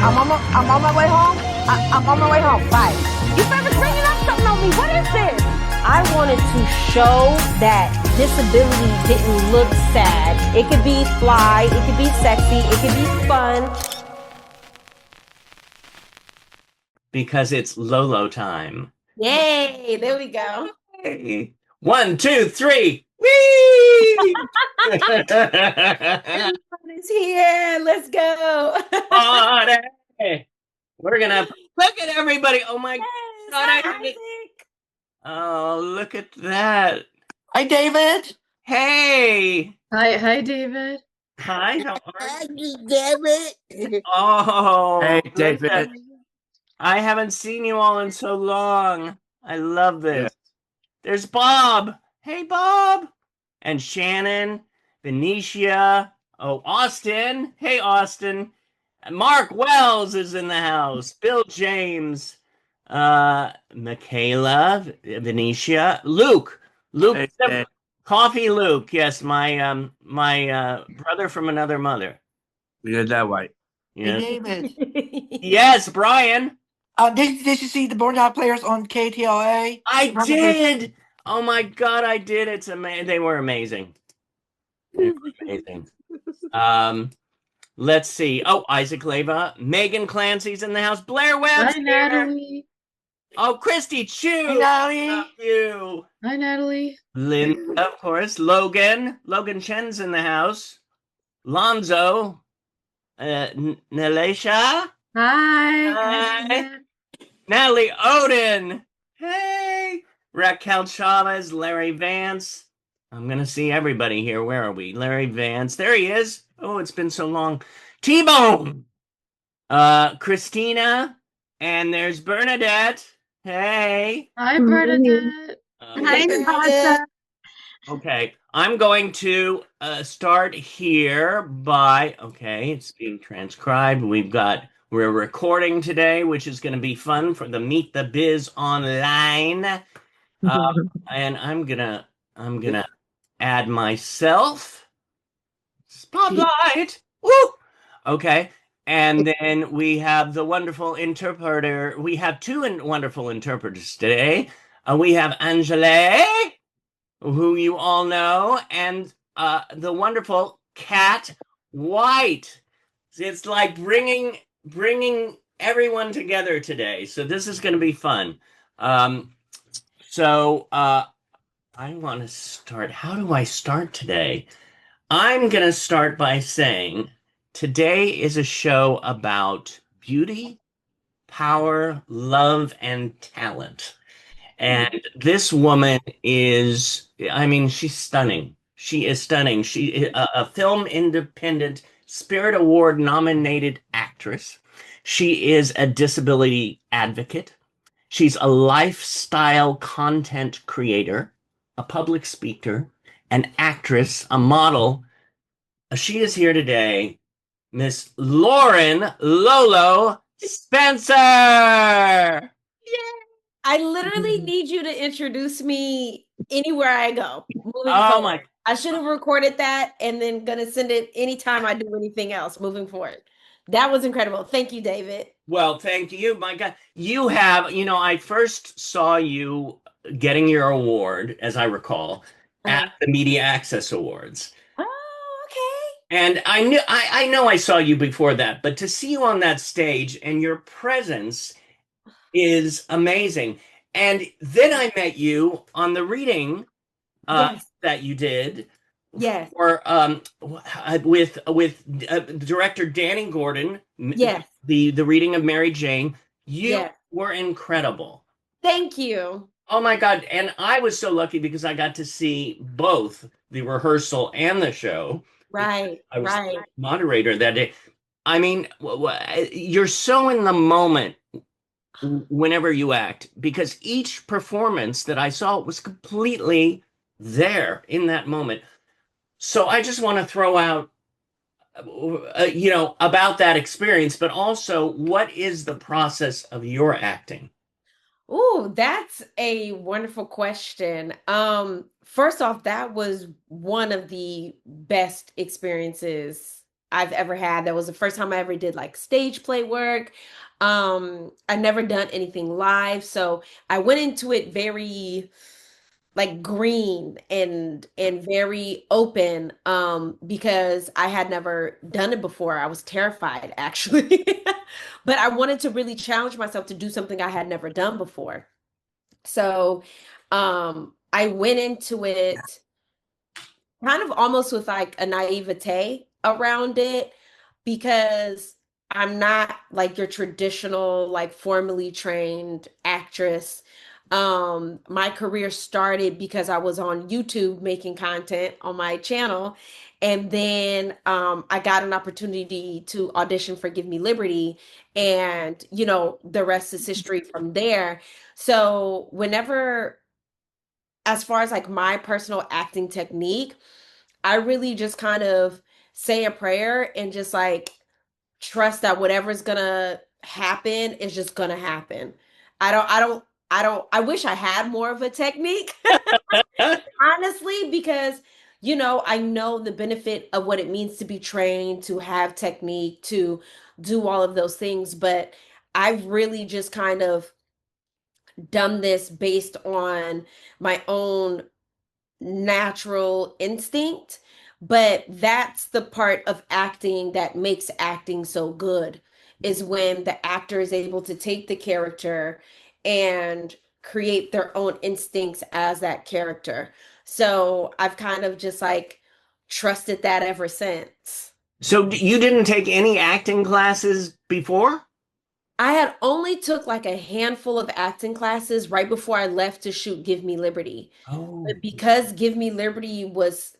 I'm on my way home. I'm on my way home. Bye. You better bringing up something on me. What is this? I wanted to show that disability didn't look sad. It could be fly, it could be sexy, it could be fun. Because it's Lolo time. Yay, there we go. Hey. 1, 2, 3. Whee! Everybody's here. Let's go. Party! We're gonna look at everybody. Oh my Yes, God, Isaac. oh, look at that. Hi, David. Hey. Hi, David. Hi, how are Hi, you? David. Oh, Hey, look David. at- I haven't seen you all in so long. I love this. There's Bob. Hey, Bob. And Shannon, Benicia. Oh, Austin. Hey, Austin. Mark Wells is in the house. Bill James. Michaela, Benicia. Luke. Luke. Hey, Coffee Luke. Yes, my brother from another mother. we got that right. Yes. Hey, David. Yes, Brian. Did you see the Board Out players on KTLA? I did. Oh my God, I did. It's amazing. They were amazing. They were amazing. Let's see. Oh, Isaac Leva, Megan Clancy's in the house. Blair Webb's Hi, here. Natalie. Oh, Christy Chu. Hey, Natalie. Love you. Hi, Natalie. Linda, of course. Logan. Logan Chen's in the house. Lonzo. Nalisha. Hi. Hi. Natalie Odin. Hey. Raquel Chavez. Larry Vance. I'm going to see everybody here. Where are we? Larry Vance. There he is. Oh, it's been so long. T-Bone. Christina. And there's Bernadette. Hey. Hi, Bernadette. Okay. David. Okay. I'm going to start here by, okay, it's being transcribed. We're recording today, which is going to be fun for the Meet the Biz online. And I'm gonna add myself. Spotlight. Woo! Okay. And then we have the wonderful interpreter. We have two wonderful interpreters today. We have Angela, who you all know, and the wonderful Cat White. It's like bringing everyone together today. So this is going to be fun. I want to start. How do I start today? I'm going to start by saying today is a show about beauty, power, love, and talent. And this woman is, I mean, she's stunning. She is stunning. She a film independent Spirit Award nominated actress. She is a disability advocate. She's a lifestyle content creator, a public speaker, an actress, a model. She is here today, Miss Lauren Lolo Spencer. I literally need you to introduce me anywhere I go. Moving Oh forward. my! I should have recorded that and then gonna send it anytime I do anything else moving forward. That was incredible. Thank you, David. Well, thank you. My God, you have. I first saw you getting your award, as I recall, at the Media Access Awards. Oh, okay. And I know I saw you before that, but to see you on that stage and your presence is amazing. And then I met you on the reading Yes. that you did Yes. for with director Danny Gordon. Yes. The reading of Mary Jane. You Yes. were incredible. Thank you. Oh my God. And I was so lucky because I got to see both the rehearsal and the show. Right. I was Right. the moderator that day. I mean, you're so in the moment whenever you act because each performance that I saw was completely there in that moment. So I just want to throw out, about that experience, but also what is the process of your acting? Oh, that's a wonderful question. First off, that was one of the best experiences I've ever had. That was the first time I ever did like stage play work. I never done anything live, so I went into it very like green and very open because I had never done it before. I was terrified actually. But I wanted to really challenge myself to do something I had never done before. So I went into it kind of almost with like a naivete around it because I'm not like your traditional, like formally trained actress. My career started because I was on YouTube making content on my channel. And then I got an opportunity to audition for Give Me Liberty. And, the rest is history from there. So, as far as like my personal acting technique, I really just kind of say a prayer and just like trust that whatever's gonna happen is just gonna happen. I wish I had more of a technique, honestly, because I know the benefit of what it means to be trained, to have technique, to do all of those things, but I've really just kind of done this based on my own natural instinct, but that's the part of acting that makes acting so good is when the actor is able to take the character and create their own instincts as that character. So I've kind of just like trusted that ever since. So you didn't take any acting classes before? I had only took like a handful of acting classes right before I left to shoot Give Me Liberty. Oh, But because Give Me Liberty was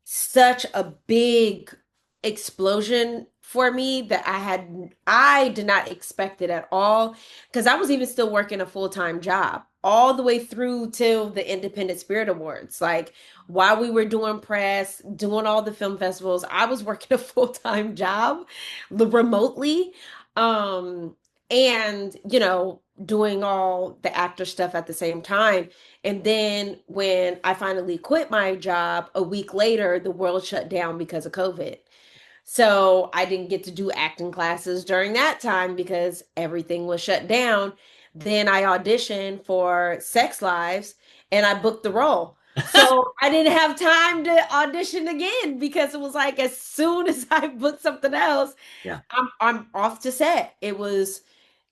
such a big explosion for me that I did not expect it at all because I was even still working a full-time job all the way through till the Independent Spirit Awards. Like while we were doing press, doing all the film festivals, I was working a full-time job remotely. Um and doing all the actor stuff at the same time. And then when I finally quit my job a week later, the world shut down because of COVID. So I didn't get to do acting classes during that time because everything was shut down. Then I auditioned for Sex Lives and I booked the role. So I didn't have time to audition again because it was like as soon as I booked something else, yeah. I'm off to set. It was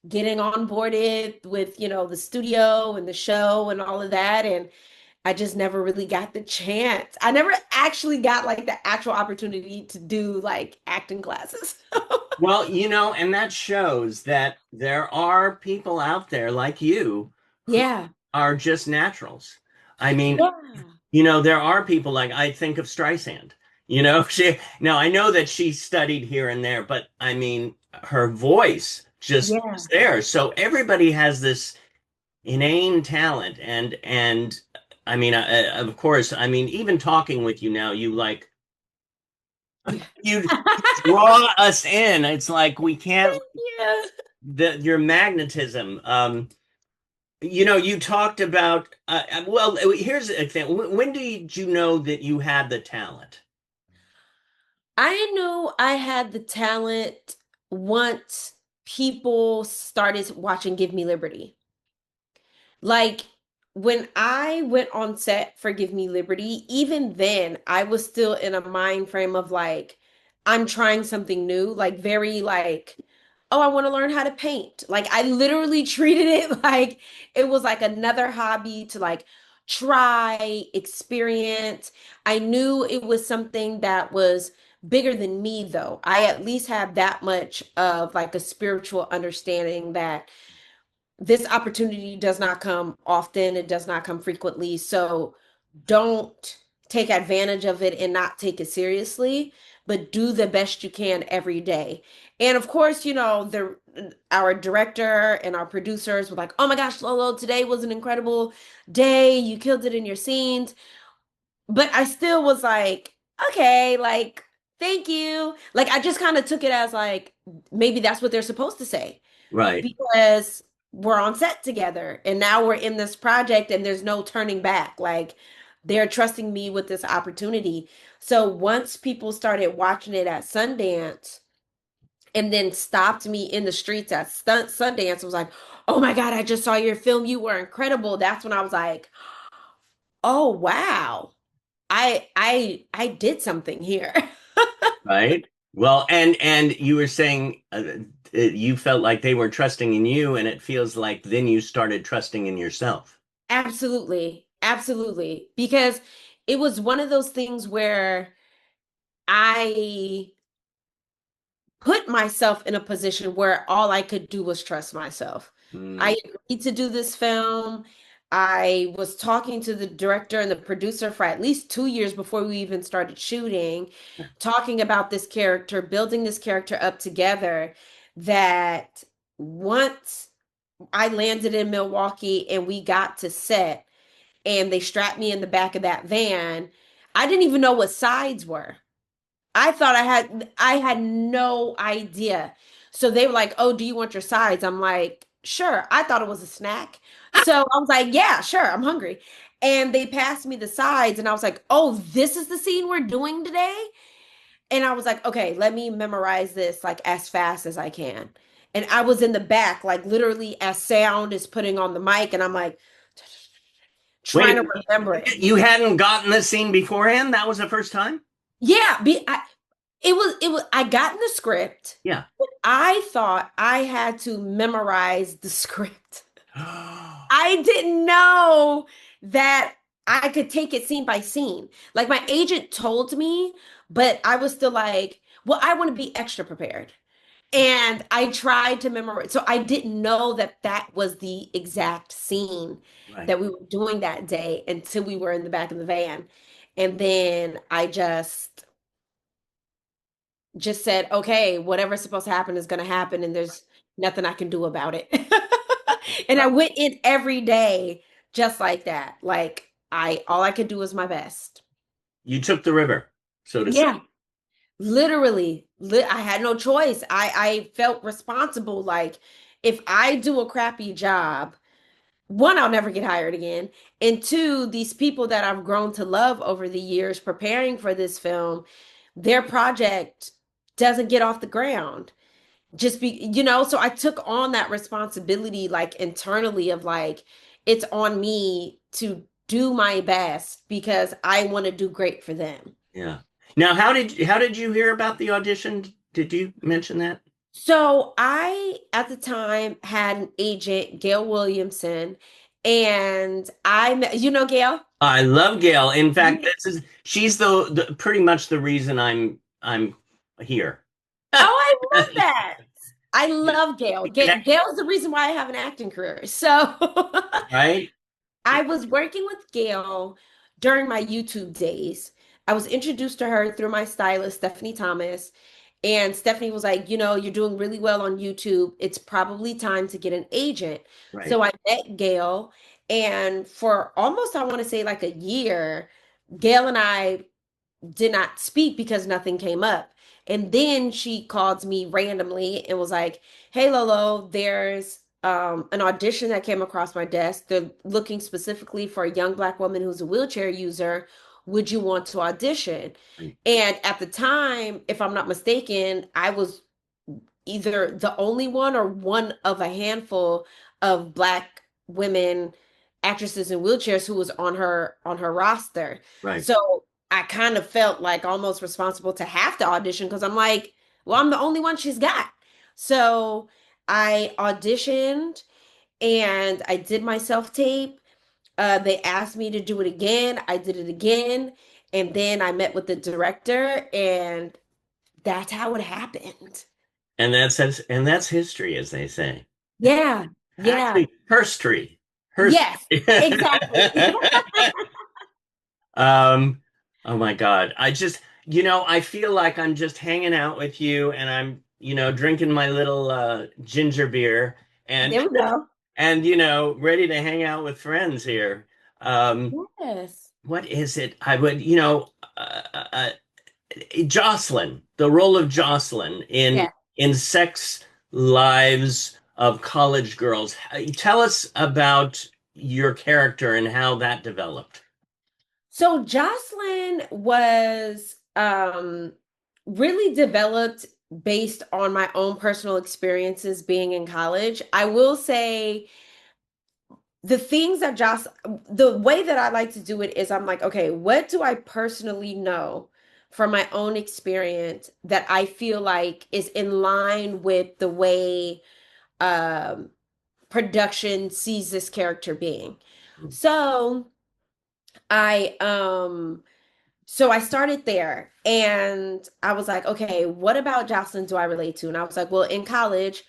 getting onboarded with, the studio and the show and all of that. And I just never really got the chance. I never actually got like the actual opportunity to do like acting classes. Well, and that shows that there are people out there like you who Yeah. are just naturals. I mean, Yeah. there are people like I think of Streisand. She now I know that she studied here and there, but I mean, her voice just Yeah. is there. So everybody has this inane talent, and I mean, of course, I mean, even talking with you now, you like you draw us in. It's like we can't Yeah. your magnetism. You talked about well, here's a thing. When did you know that you had the talent? I knew I had the talent once people started watching Give Me Liberty. Like when I went on set for Give Me Liberty, even then I was still in a mind frame of like, I'm trying something new, like very like, oh, I want to learn how to paint. Like I literally treated it like it was like another hobby to like try, experience. I knew it was something that was bigger than me though. I at least have that much of like a spiritual understanding that this opportunity does not come often, it does not come frequently. So don't take advantage of it and not take it seriously, but do the best you can every day. And of course, the our director and our producers were like, "Oh my gosh, Lolo, today was an incredible day. You killed it in your scenes." But I still was like, "Okay, like thank you." Like I just kind of took it as like maybe that's what they're supposed to say Right. because we're on set together and now we're in this project and there's no turning back. Like they're trusting me with this opportunity. So once people started watching it at Sundance and then stopped me in the streets at Sundance, was like, "Oh my God, I just saw your film. You were incredible." That's when I was like, "Oh wow. I did something here." Right? Well, and you were saying you felt like they were trusting in you, and it feels like then you started trusting in yourself. Absolutely. Absolutely. Because it was one of those things where I put myself in a position where all I could do was trust myself. Mm, I agreed to do this film. I was talking to the director and the producer for at least 2 years before we even started shooting, talking about this character, building this character up together. That once I landed in Milwaukee and we got to set and they strapped me in the back of that van, I didn't even know what sides were. I had no idea. So they were like, "Oh, do you want your sides?" I'm like, "Sure." I thought it was a snack. So I was like, "Yeah, sure, I'm hungry." And they passed me the sides and I was like, "Oh, this is the scene we're doing today?" And I was like, "Okay, let me memorize this like as fast as I can." And I was in the back like literally as sound is putting on the mic and I'm like trying wait, to remember it. you hadn't gotten this scene beforehand? That was the first time? Yeah, it was I got in the script, Yeah. but I thought I had to memorize the script. I didn't know that I could take it scene by scene. Like my agent told me, but I was still like, well, I want to be extra prepared. And I tried to memorize. So I didn't know that that was the exact scene Right. that we were doing that day until we were in the back of the van. And then I just said, okay, whatever's supposed to happen is going to happen, and there's nothing I can do about it. And I Right. went in every day just like that. Like all I could do was my best. You took the river, so to speak. Yeah, literally, I had no choice. I felt responsible. Like if I do a crappy job, one, I'll never get hired again. And two, these people that I've grown to love over the years preparing for this film, their project doesn't get off the ground. Just so I took on that responsibility like internally of like, it's on me to do my best because I want to do great for them. Yeah. Now, how did you hear about the audition? Did you mention that? So I, at the time, had an agent, Gail Williamson, and I met, Gail? I love Gail. In fact, Yeah. she's the pretty much the reason I'm here. Oh, I love that. I love Gail. Gail is the reason why I have an acting career. So Right? I was working with Gail during my YouTube days. I was introduced to her through my stylist, Stephanie Thomas. And Stephanie was like, you're doing really well on YouTube. It's probably time to get an agent. Right. So I met Gail. And for almost, I want to say like a year, Gail and I did not speak because nothing came up. And then she called me randomly and was like, "Hey Lolo, there's an audition that came across my desk. They're looking specifically for a young black woman who's a wheelchair user. Would you want to audition?" Right. And at the time, if I'm not mistaken, I was either the only one or one of a handful of black women actresses in wheelchairs who was on her roster. Right. So I kind of felt like almost responsible to have to audition because I'm like, well, I'm the only one she's got. So I auditioned and I did my self tape. They asked me to do it again. I did it again. And then I met with the director, and that's how it happened. And that's history, as they say. Yeah, yeah, Actually, herstory. yes, exactly. Herstory. Um, oh my God. I feel like I'm just hanging out with you and I'm, drinking my little ginger beer and There we go. and ready to hang out with friends here. Yes. What is it? I would, Jocelyn, the role of Jocelyn in Yeah. Sex Lives of College Girls. Tell us about your character and how that developed. So Jocelyn was really developed based on my own personal experiences being in college. I will say the things that the way that I like to do it is I'm like, okay, what do I personally know from my own experience that I feel like is in line with the way um, production sees this character being? So I so I started there and I was like, okay, what about Jocelyn do I relate to? And I was like, well, in college,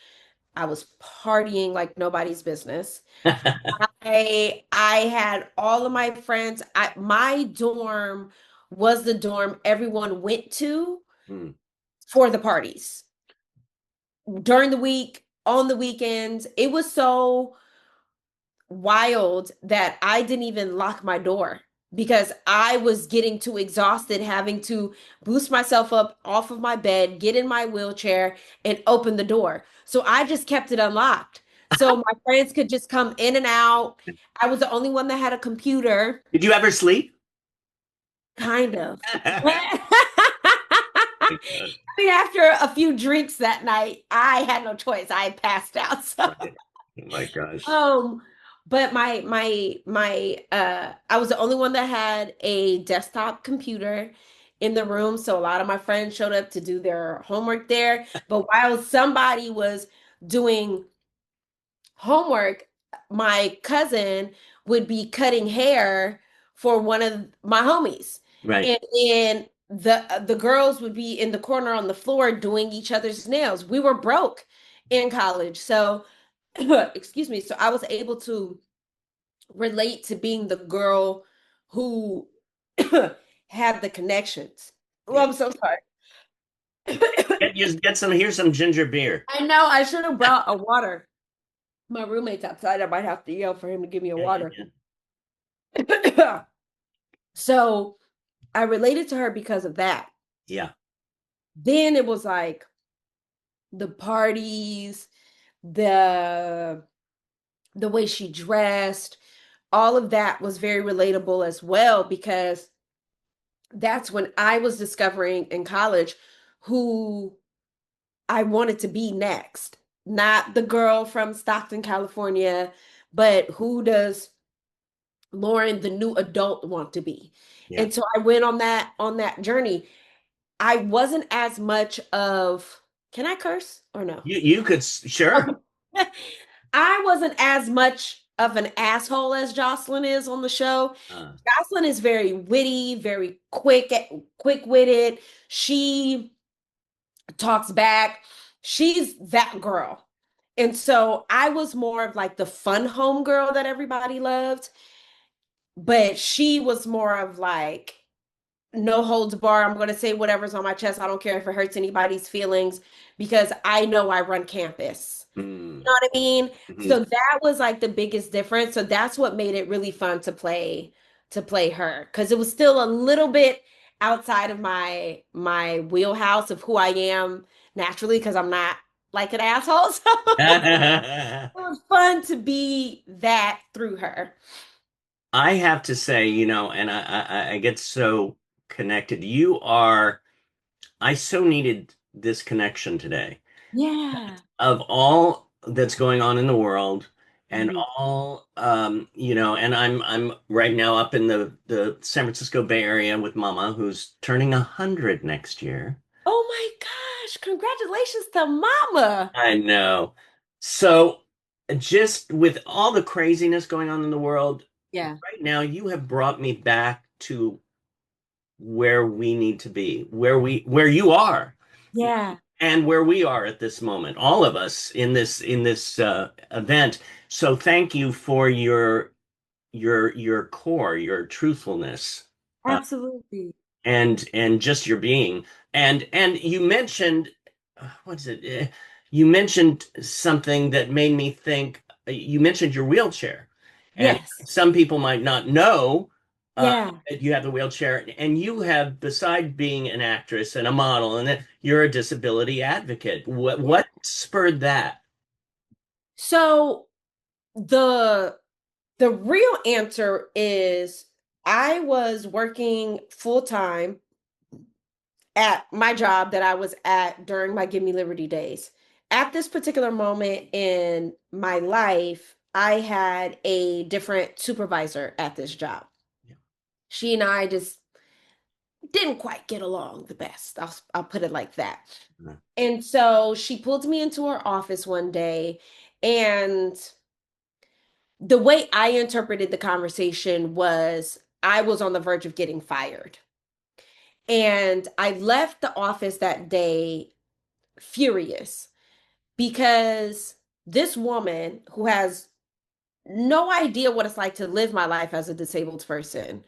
I was partying like nobody's business. I had all of my friends. My dorm was the dorm everyone went to Hmm. for the parties during the week, on the weekends. It was so wild that I didn't even lock my door because I was getting too exhausted having to boost myself up off of my bed, get in my wheelchair, and open the door. So I just kept it unlocked. So my friends could just come in and out. I was the only one that had a computer, Did you ever sleep? kind of. My I God. mean, after a few drinks that night, I had no choice. I passed out. So Right. Oh my gosh. Um, but my I was the only one that had a desktop computer in the room, so a lot of my friends showed up to do their homework there. But while somebody was doing homework, my cousin would be cutting hair for one of my homies. Right. And then the girls would be in the corner on the floor doing each other's nails. We were broke in college. So excuse me, so I was able to relate to being the girl who had the connections. Oh, Yeah. I'm so sorry. Just get some. Here's some ginger beer. I know I should have brought a water. My roommate's outside. I might have to yell for him to give me a Yeah, yeah, water. yeah. So I related to her because of that. Yeah. Then it was like the parties, the the way she dressed, all of that was very relatable as well because that's when I was discovering in college who I wanted to be next. Not the girl from Stockton, California, but who does Lauren, the new adult, want to be? Yeah. And so I went on that journey. I wasn't as much of, can I curse or no? You could sure. Okay. I wasn't as much of an asshole as Jocelyn is on the show. Uh, Jocelyn is very witty, very quick-witted. She talks back. She's that girl. And so I was more of like the fun home girl that everybody loved, but she was more of like no holds bar. I'm going to say whatever's on my chest. I don't care if it hurts anybody's feelings because I know I run campus. You know mm, what I mean? mhm. So that was like the biggest difference. So that's what made it really fun to play her because it was still a little bit outside of my wheelhouse of who I am naturally because I'm not like an asshole. So it was fun to be that through her. I have to say, and I get so connected. You are, I so needed this connection today. Yeah. Of all that's going on in the world and Mhm. all and I'm right now up in the San Francisco Bay Area with Mama who's turning 100 next year. Oh my gosh, congratulations to Mama. I know. So just with all the craziness going on in the world Yeah. right now, you have brought me back to where we need to be, where you are Yeah. and where we are at this moment, all of us in this event. So thank you for your core, your truthfulness, uh, Absolutely. and just your being. And you mentioned what's it? You mentioned something that made me think. You mentioned your wheelchair, and Yes. some people might not know Yeah. that you have the wheelchair, and you have, beside being an actress and a model, and that you're a disability advocate. What spurred that? So the the real answer is I was working full time at my job that I was at during my Give Me Liberty days. At this particular moment in my life, I had a different supervisor at this job. Yeah. She and I just didn't quite get along the best. I'll put it like that. Uh, And so she pulled me into her office one day, and the way I interpreted the conversation was I was on the verge of getting fired. And I left the office that day furious because this woman who has no idea what it's like to live my life as a disabled person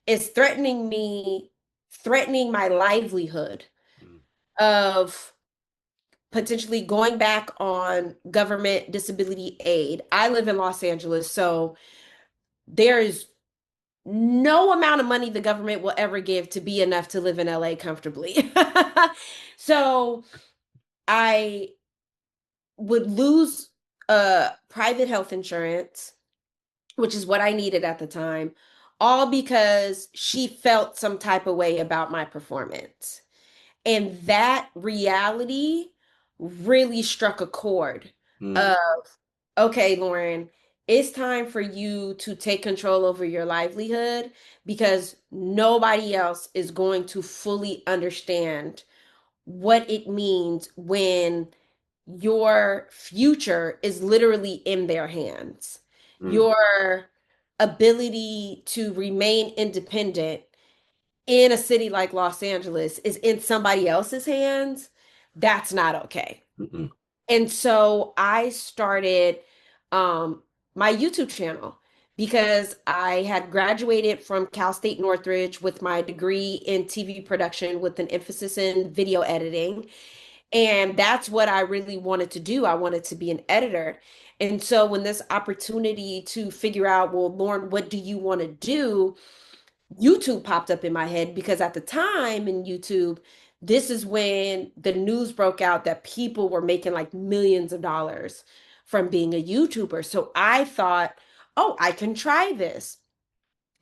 is threatening me, threatening my livelihood mm, of potentially going back on government disability aid. I live in Los Angeles, so there is no amount of money the government will ever give to be enough to live in LA comfortably. So I would lose private health insurance, which is what I needed at the time, all because she felt some type of way about my performance. And that reality really struck a chord mm, of, okay, Lauren, it's time for you to take control over your livelihood because nobody else is going to fully understand what it means when your future is literally in their hands. mm, Your ability to remain independent in a city like Los Angeles is in somebody else's hands. That's not okay. mm, And so I started um, my YouTube channel because I had graduated from Cal State Northridge with my degree in TV production with an emphasis in video editing. And that's what I really wanted to do. I wanted to be an editor. And so when this opportunity to figure out, well, Lauren, what do you want to do? YouTube popped up in my head because at the time in YouTube, this is when the news broke out that people were making like millions of dollars from being a YouTuber. So I thought, oh, I can try this.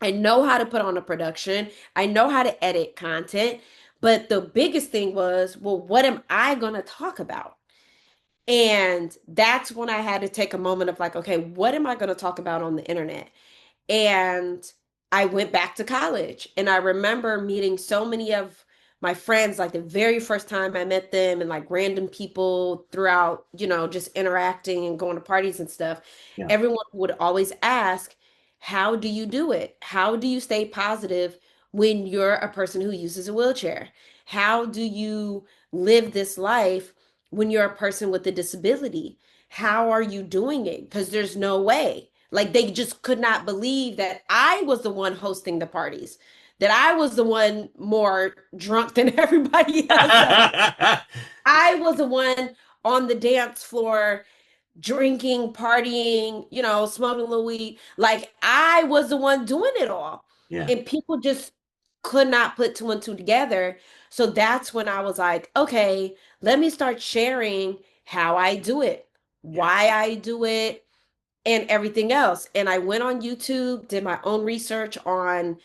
I know how to put on a production, I know how to edit content. But the biggest thing was, well, what am I going to talk about? And that's when I had to take a moment of like, okay, what am I going to talk about on the internet? And I went back to college. And I remember meeting so many of my friends, like the very first time I met them, and like random people throughout, just interacting and going to parties and stuff. yeah. Everyone would always ask, how do you do it? How do you stay positive when you're a person who uses a wheelchair? How do you live this life when you're a person with a disability? How are you doing it? Because there's no way. Like they just could not believe that I was the one hosting the parties, that I was the one more drunk than everybody else. I was the one on the dance floor drinking, partying, smoking a little weed. Like I was the one doing it all. Yeah. And people just could not put two and two together. So that's when I was like, okay, let me start sharing how I do it, Yeah. why I do it, and everything else. And I went on YouTube, did my own research on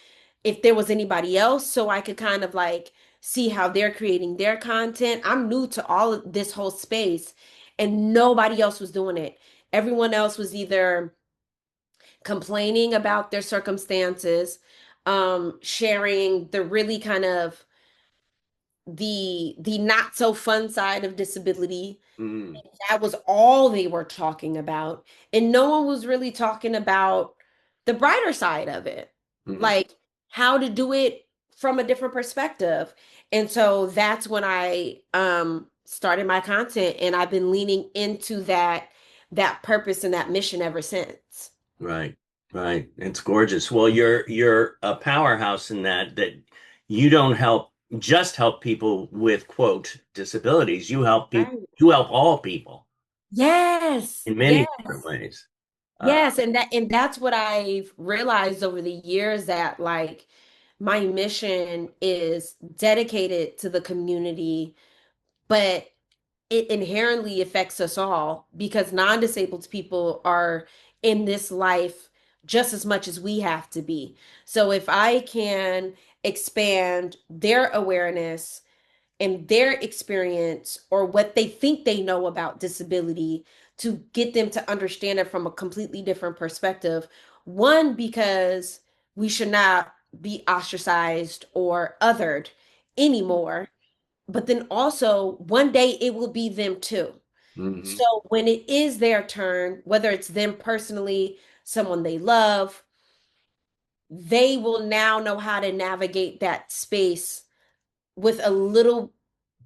if there was anybody else so I could kind of like see how they're creating their content. I'm new to all of this whole space and nobody else was doing it. Everyone else was either complaining about their circumstances, sharing the really kind of the not so fun side of disability. Mm, That was all they were talking about. And no one was really talking about the brighter side of it, mm, like how to do it from a different perspective. And so that's when I started my content, and I've been leaning into that purpose and that mission ever since. right. Right. It's gorgeous. Well, you're a powerhouse in that you don't help people with quote disabilities. Right. You help all people Yes. in many Yes. different ways. Uh, Yes, and that's what I've realized over the years, that like my mission is dedicated to the community, but it inherently affects us all because non-disabled people are in this life just as much as we have to be. So if I can expand their awareness and their experience or what they think they know about disability to get them to understand it from a completely different perspective. One, because we should not be ostracized or othered anymore. But then also, one day it will be them too. Hmm. So when it is their turn, whether it's them personally, someone they love, they will now know how to navigate that space with a little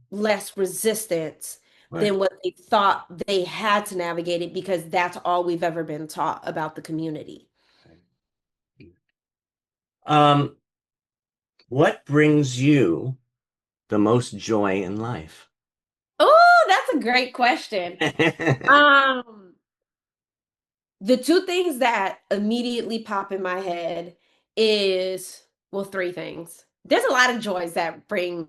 less resistance Right. than what they thought they had to navigate it because that's all we've ever been taught about the community. Um, what brings you the most joy in life? Oh, that's a great question. Um, the two things that immediately pop in my head is, well, three things. There's a lot of joys that bring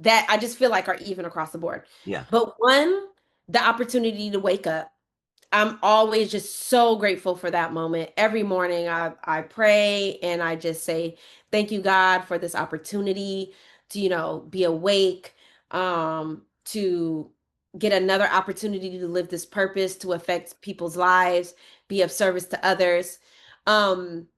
that I just feel like are even across the board. Yeah. But one, the opportunity to wake up. I'm always just so grateful for that moment. Every morning I pray and I just say, thank you, God, for this opportunity to, be awake, to get another opportunity to live this purpose, to affect people's lives, be of service to others. Um,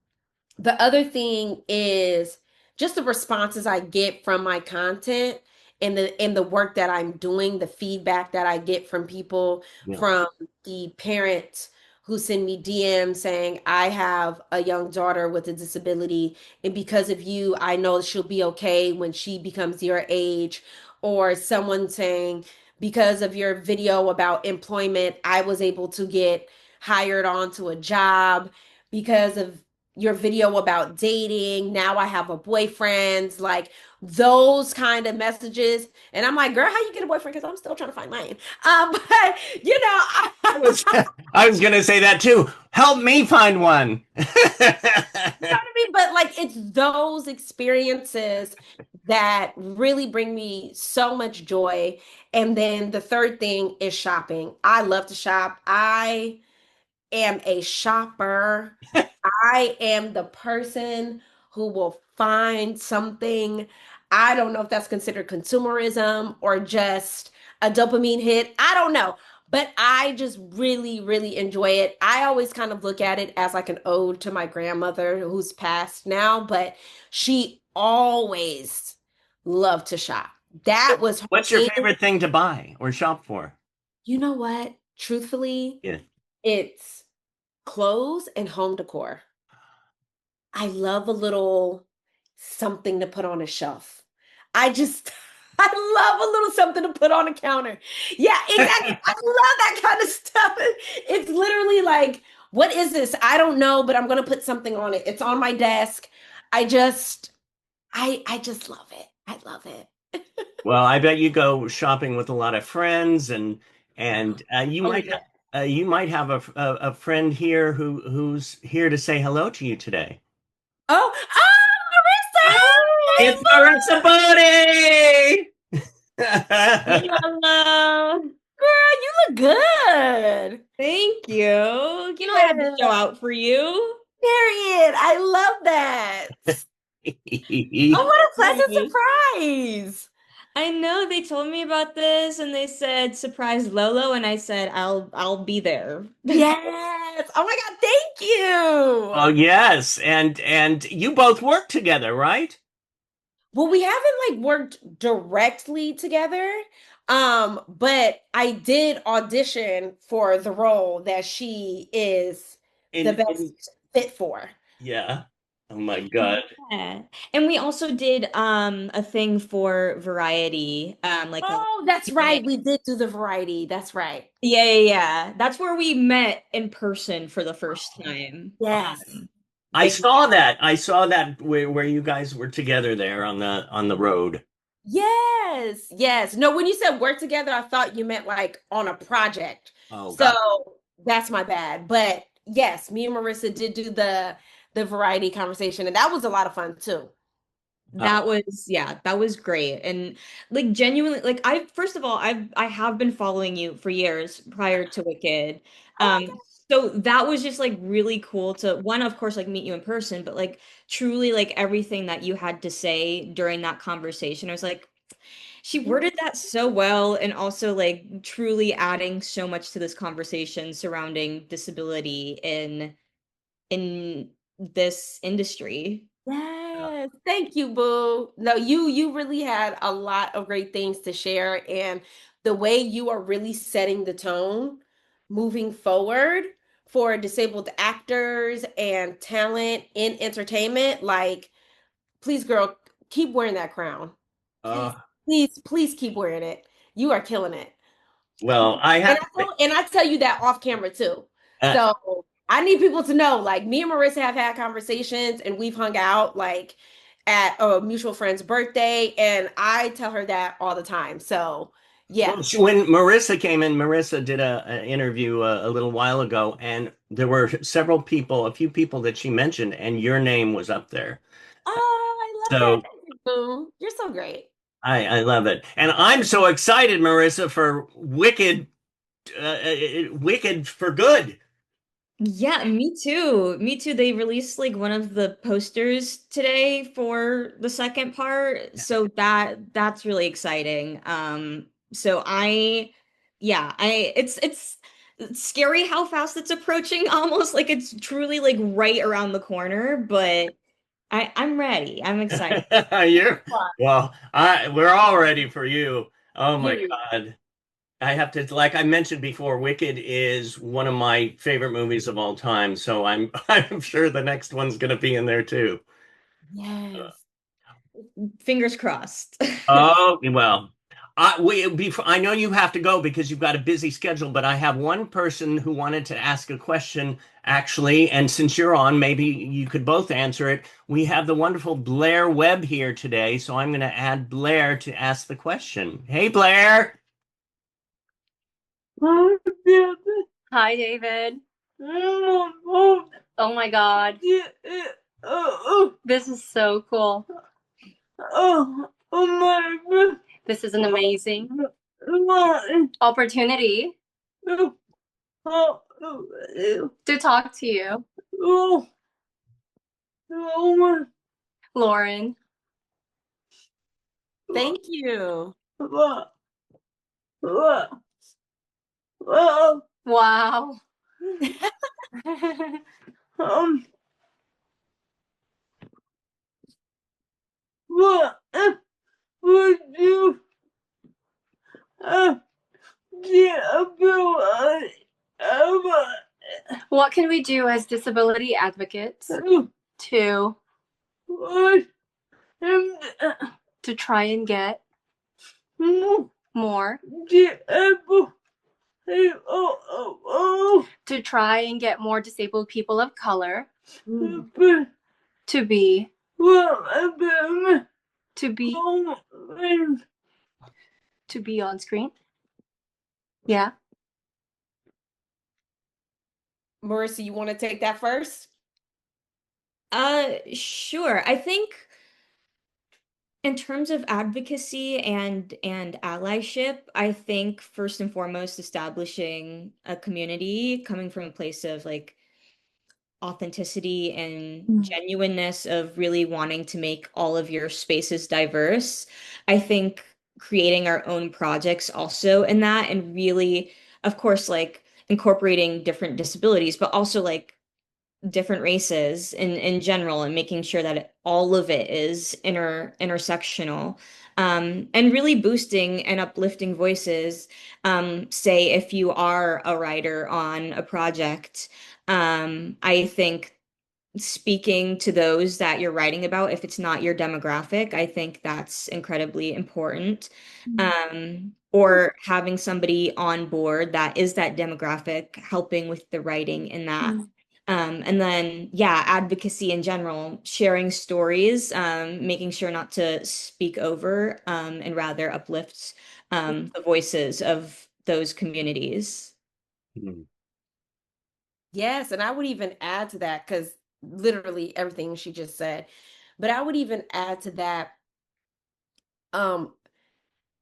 the other thing is just the responses I get from my content and the work that I'm doing, the feedback that I get from people, Yeah. from the parents who send me DMs saying, I have a young daughter with a disability, and because of you, I know she'll be okay when she becomes your age. Or someone saying, because of your video about employment, I was able to get hired onto a job because of your video about dating. Now I have a boyfriend, like those kind of messages. And I'm like, girl, how you get a boyfriend? Because I'm still trying to find mine. But I was I was gonna say that too. Help me find one. what I mean? But like it's those experiences that really bring me so much joy. And then the third thing is shopping. I love to shop. I am a shopper. I am the person who will find something. I don't know if that's considered consumerism or just a dopamine hit. I don't know. But I just really, really enjoy it. I always kind of look at it as like an ode to my grandmother who's passed now, but she always loved to shop. That was her What's your thing. favorite thing to buy or shop for? You know what? Truthfully, Yeah. it's clothes and home decor. I love a little something to put on a shelf. I just, I love a little something to put on a counter. Yeah, exactly. I love that kind of stuff. It's literally like, what is this? I don't know, but I'm gonna put something on it. It's on my desk. I just, I just love it. I love it. Well, I bet you go shopping with a lot of friends, and Oh yeah. you might have a friend here who's here to say hello to you today. Oh, Marissa! It's Marissa Bodie! Hello. Girl, you look good. Thank you. You know I had to show Yeah. out for you. Period. I love that. Oh, what a pleasant Yay. surprise. I know they told me about this and they said surprise Lolo and I said I'll be there. Yes. Oh my God, thank Oh you. yes, and you both work together, right? Well, we haven't like worked directly together. But I did audition for the role that she is the In best fit for. yeah. Oh my God. Yeah. And we also did a thing for Variety like a Oh, that's right. We did do the variety. That's right. yeah. That's where we met in person for the first time. Yes. I Like saw that. I saw that where you guys were together there on the road. Yes, yes. No, when you said work together, I thought you meant like on a project. Oh So God. that's my bad. But yes, me and Marissa did do the variety conversation, and that was a lot of fun too. that was yeah, that was great. And like genuinely like I first of all I have been following you for years prior to Wicked. Oh my Um God. So that was just like really cool to one, of course, like meet you in person, but like truly like everything that you had to say during that conversation. I was like, she worded that so well, and also like truly adding so much to this conversation surrounding disability in this industry. Yes, thank you, Boo. No, you really had a lot of great things to share, and the way you are really setting the tone moving forward for disabled actors and talent in entertainment, like, please, girl, keep wearing that crown. Uh, Please, please, please keep wearing it. You are killing it. well, I And have. I tell you that off camera too. Uh, So I need people to know, like, me and Marissa have had conversations and we've hung out like at a mutual friend's birthday, and I tell her that all the time. So yeah. well, when Marissa came in, Marissa did an interview a little while ago, and there were several people, a few people that she mentioned, and your name was up there. Oh, I love that. So Thank you, Boo. You're so great. I love it, and I'm so excited, Marissa, for Wicked for Good. Yeah, me too. Me too. They released like one of the posters today for the second part. So that's really exciting. So it's scary how fast it's approaching, almost like it's truly like right around the corner, but I'm ready. I'm excited. You well, we're all ready for you. Oh my Period. God. I have to, like I mentioned before, Wicked is one of my favorite movies of all time, so I'm I'm sure the next one's gonna be in there too. Yes. Fingers crossed. Oh, well. I know you have to go because you've got a busy schedule, but I have one person who wanted to ask a question actually, and since you're on, maybe you could both answer it. We have the wonderful Blair Webb here today, so I'm going to add Blair to ask the question. Hey, Blair. Hi, David. Oh my God. This is so cool. This is an amazing opportunity to talk to you. Lauren. Thank you. Wow. What would you get about What can we do as disability advocates to try and get more, to try and get more disabled people of color to be on screen? Yeah. Marissa, you want to take that first? Sure. I think in terms of advocacy and allyship, I think first and foremost establishing a community coming from a place of like authenticity and genuineness of really wanting to make all of your spaces diverse. I think creating our own projects also in that, and really, of course, like incorporating different disabilities, but also like different races in general, and making sure that all of it is intersectional, and really boosting and uplifting voices. Say if you are a writer on a project, I think speaking to those that you're writing about, if it's not your demographic, I think that's incredibly important. Or having somebody on board that is that demographic, helping with the writing in that. And then, yeah, advocacy in general, sharing stories, making sure not to speak over, and rather uplift the voices of those communities. Yes, and I would even add to that, because literally everything she just said, but I would even add to that, um,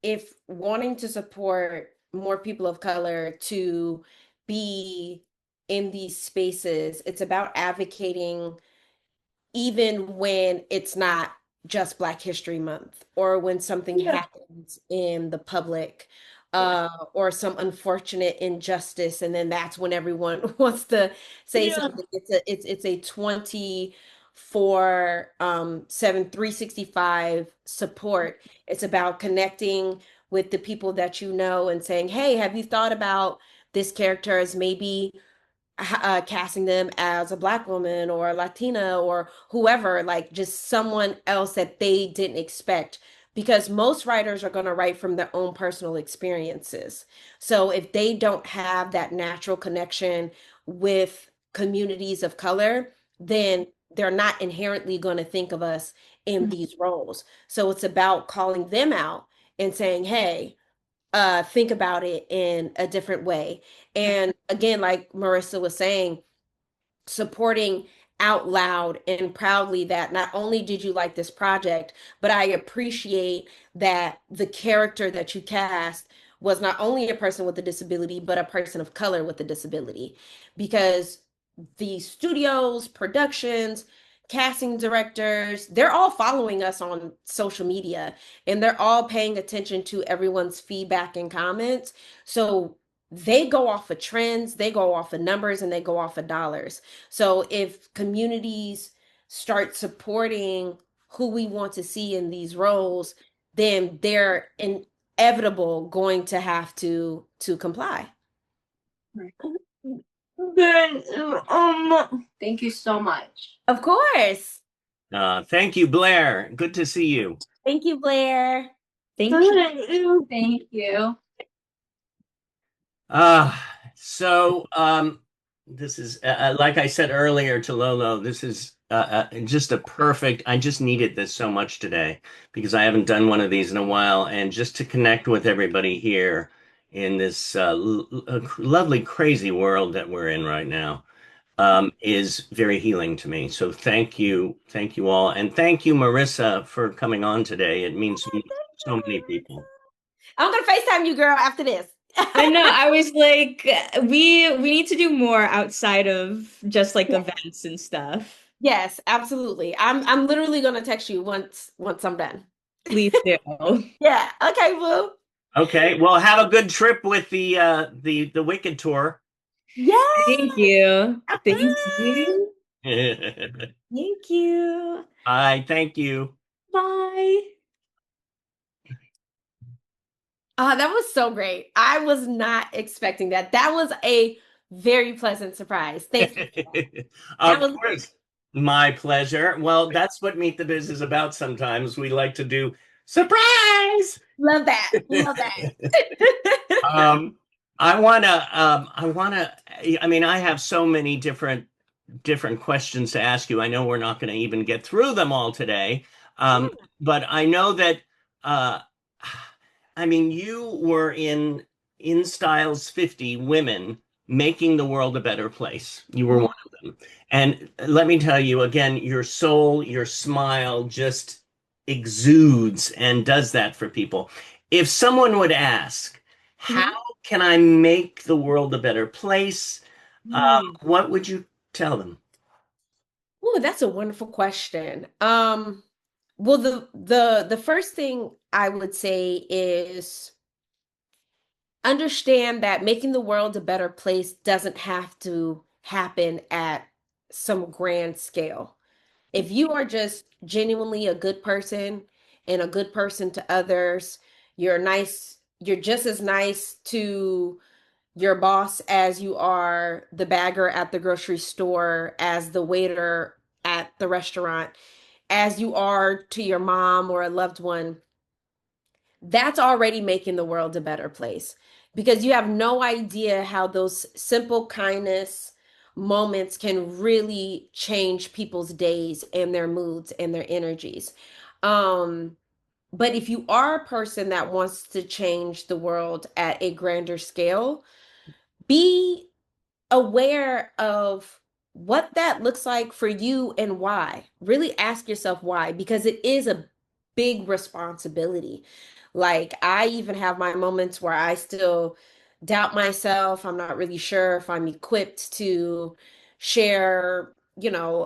if wanting to support more people of color to be in these spaces, it's about advocating even when it's not just Black History Month or when something happens in the public or some unfortunate injustice, and then that's when everyone wants to say something. It's a 24/7 365 support. It's about connecting with the people that you know and saying, hey, have you thought about this character as maybe casting them as a Black woman or a Latina or whoever, like just someone else that they didn't expect. Because most writers are going to write from their own personal experiences. So if they don't have that natural connection with communities of color, then they're not inherently going to think of us in these roles. So it's about calling them out and saying, hey, think about it in a different way. And again, like Marissa was saying, supporting out loud and proudly that not only did you like this project, but I appreciate that the character that you cast was not only a person with a disability, but a person of color with a disability. Because the studios, productions, casting directors, they're all following us on social media and they're all paying attention to everyone's feedback and comments. So they go off of trends, they go off of numbers, and they go off of dollars. So if communities start supporting who we want to see in these roles, then they're inevitable going to have to comply. Thank you so much. Of course. Thank you, Blair. Good to see you. Thank you, Blair. Thank you. Thank you. So this is like I said earlier to Lolo, this is just a perfect. I just needed this so much today because I haven't done one of these in a while, and just to connect with everybody here in this lovely, crazy world that we're in right now is very healing to me. So thank you all, and thank you, Marissa, for coming on today. It means so many people. I'm gonna FaceTime you, girl, after this. I know. I was like, we need to do more outside of just like events and stuff. Yes, absolutely. I'm literally gonna text you once I'm done. Please do. Yeah. Okay, boo. Okay. Well, have a good trip with the Wicked tour. Yeah. Thank you. Thank you. Bye. Thank you. Thank you. Bye. That was so great. I was not expecting that. That was a very pleasant surprise. Thank you. Of course. My pleasure. Well, that's what Meet the Biz is about sometimes. We like to do surprise. Love that. Love that. I mean, I have so many different questions to ask you. I know we're not going to even get through them all today. But I know that I mean, you were in Styles 50 Women Making the World a Better Place. You were one of them. And let me tell you again, your soul, your smile just exudes and does that for people. If someone would ask, how can I make the world a better place? What would you tell them? Oh, that's a wonderful question. Well, the first thing I would say is understand that making the world a better place doesn't have to happen at some grand scale. If you are just genuinely a good person and a good person to others, you're just as nice to your boss as you are the bagger at the grocery store, as the waiter at the restaurant, as you are to your mom or a loved one, that's already making the world a better place because you have no idea how those simple kindness moments can really change people's days and their moods and their energies. But if you are a person that wants to change the world at a grander scale, be aware of what that looks like for you and why. Really ask yourself why, because it is a big responsibility. Like, I even have my moments where I still doubt myself. I'm not really sure if I'm equipped to share,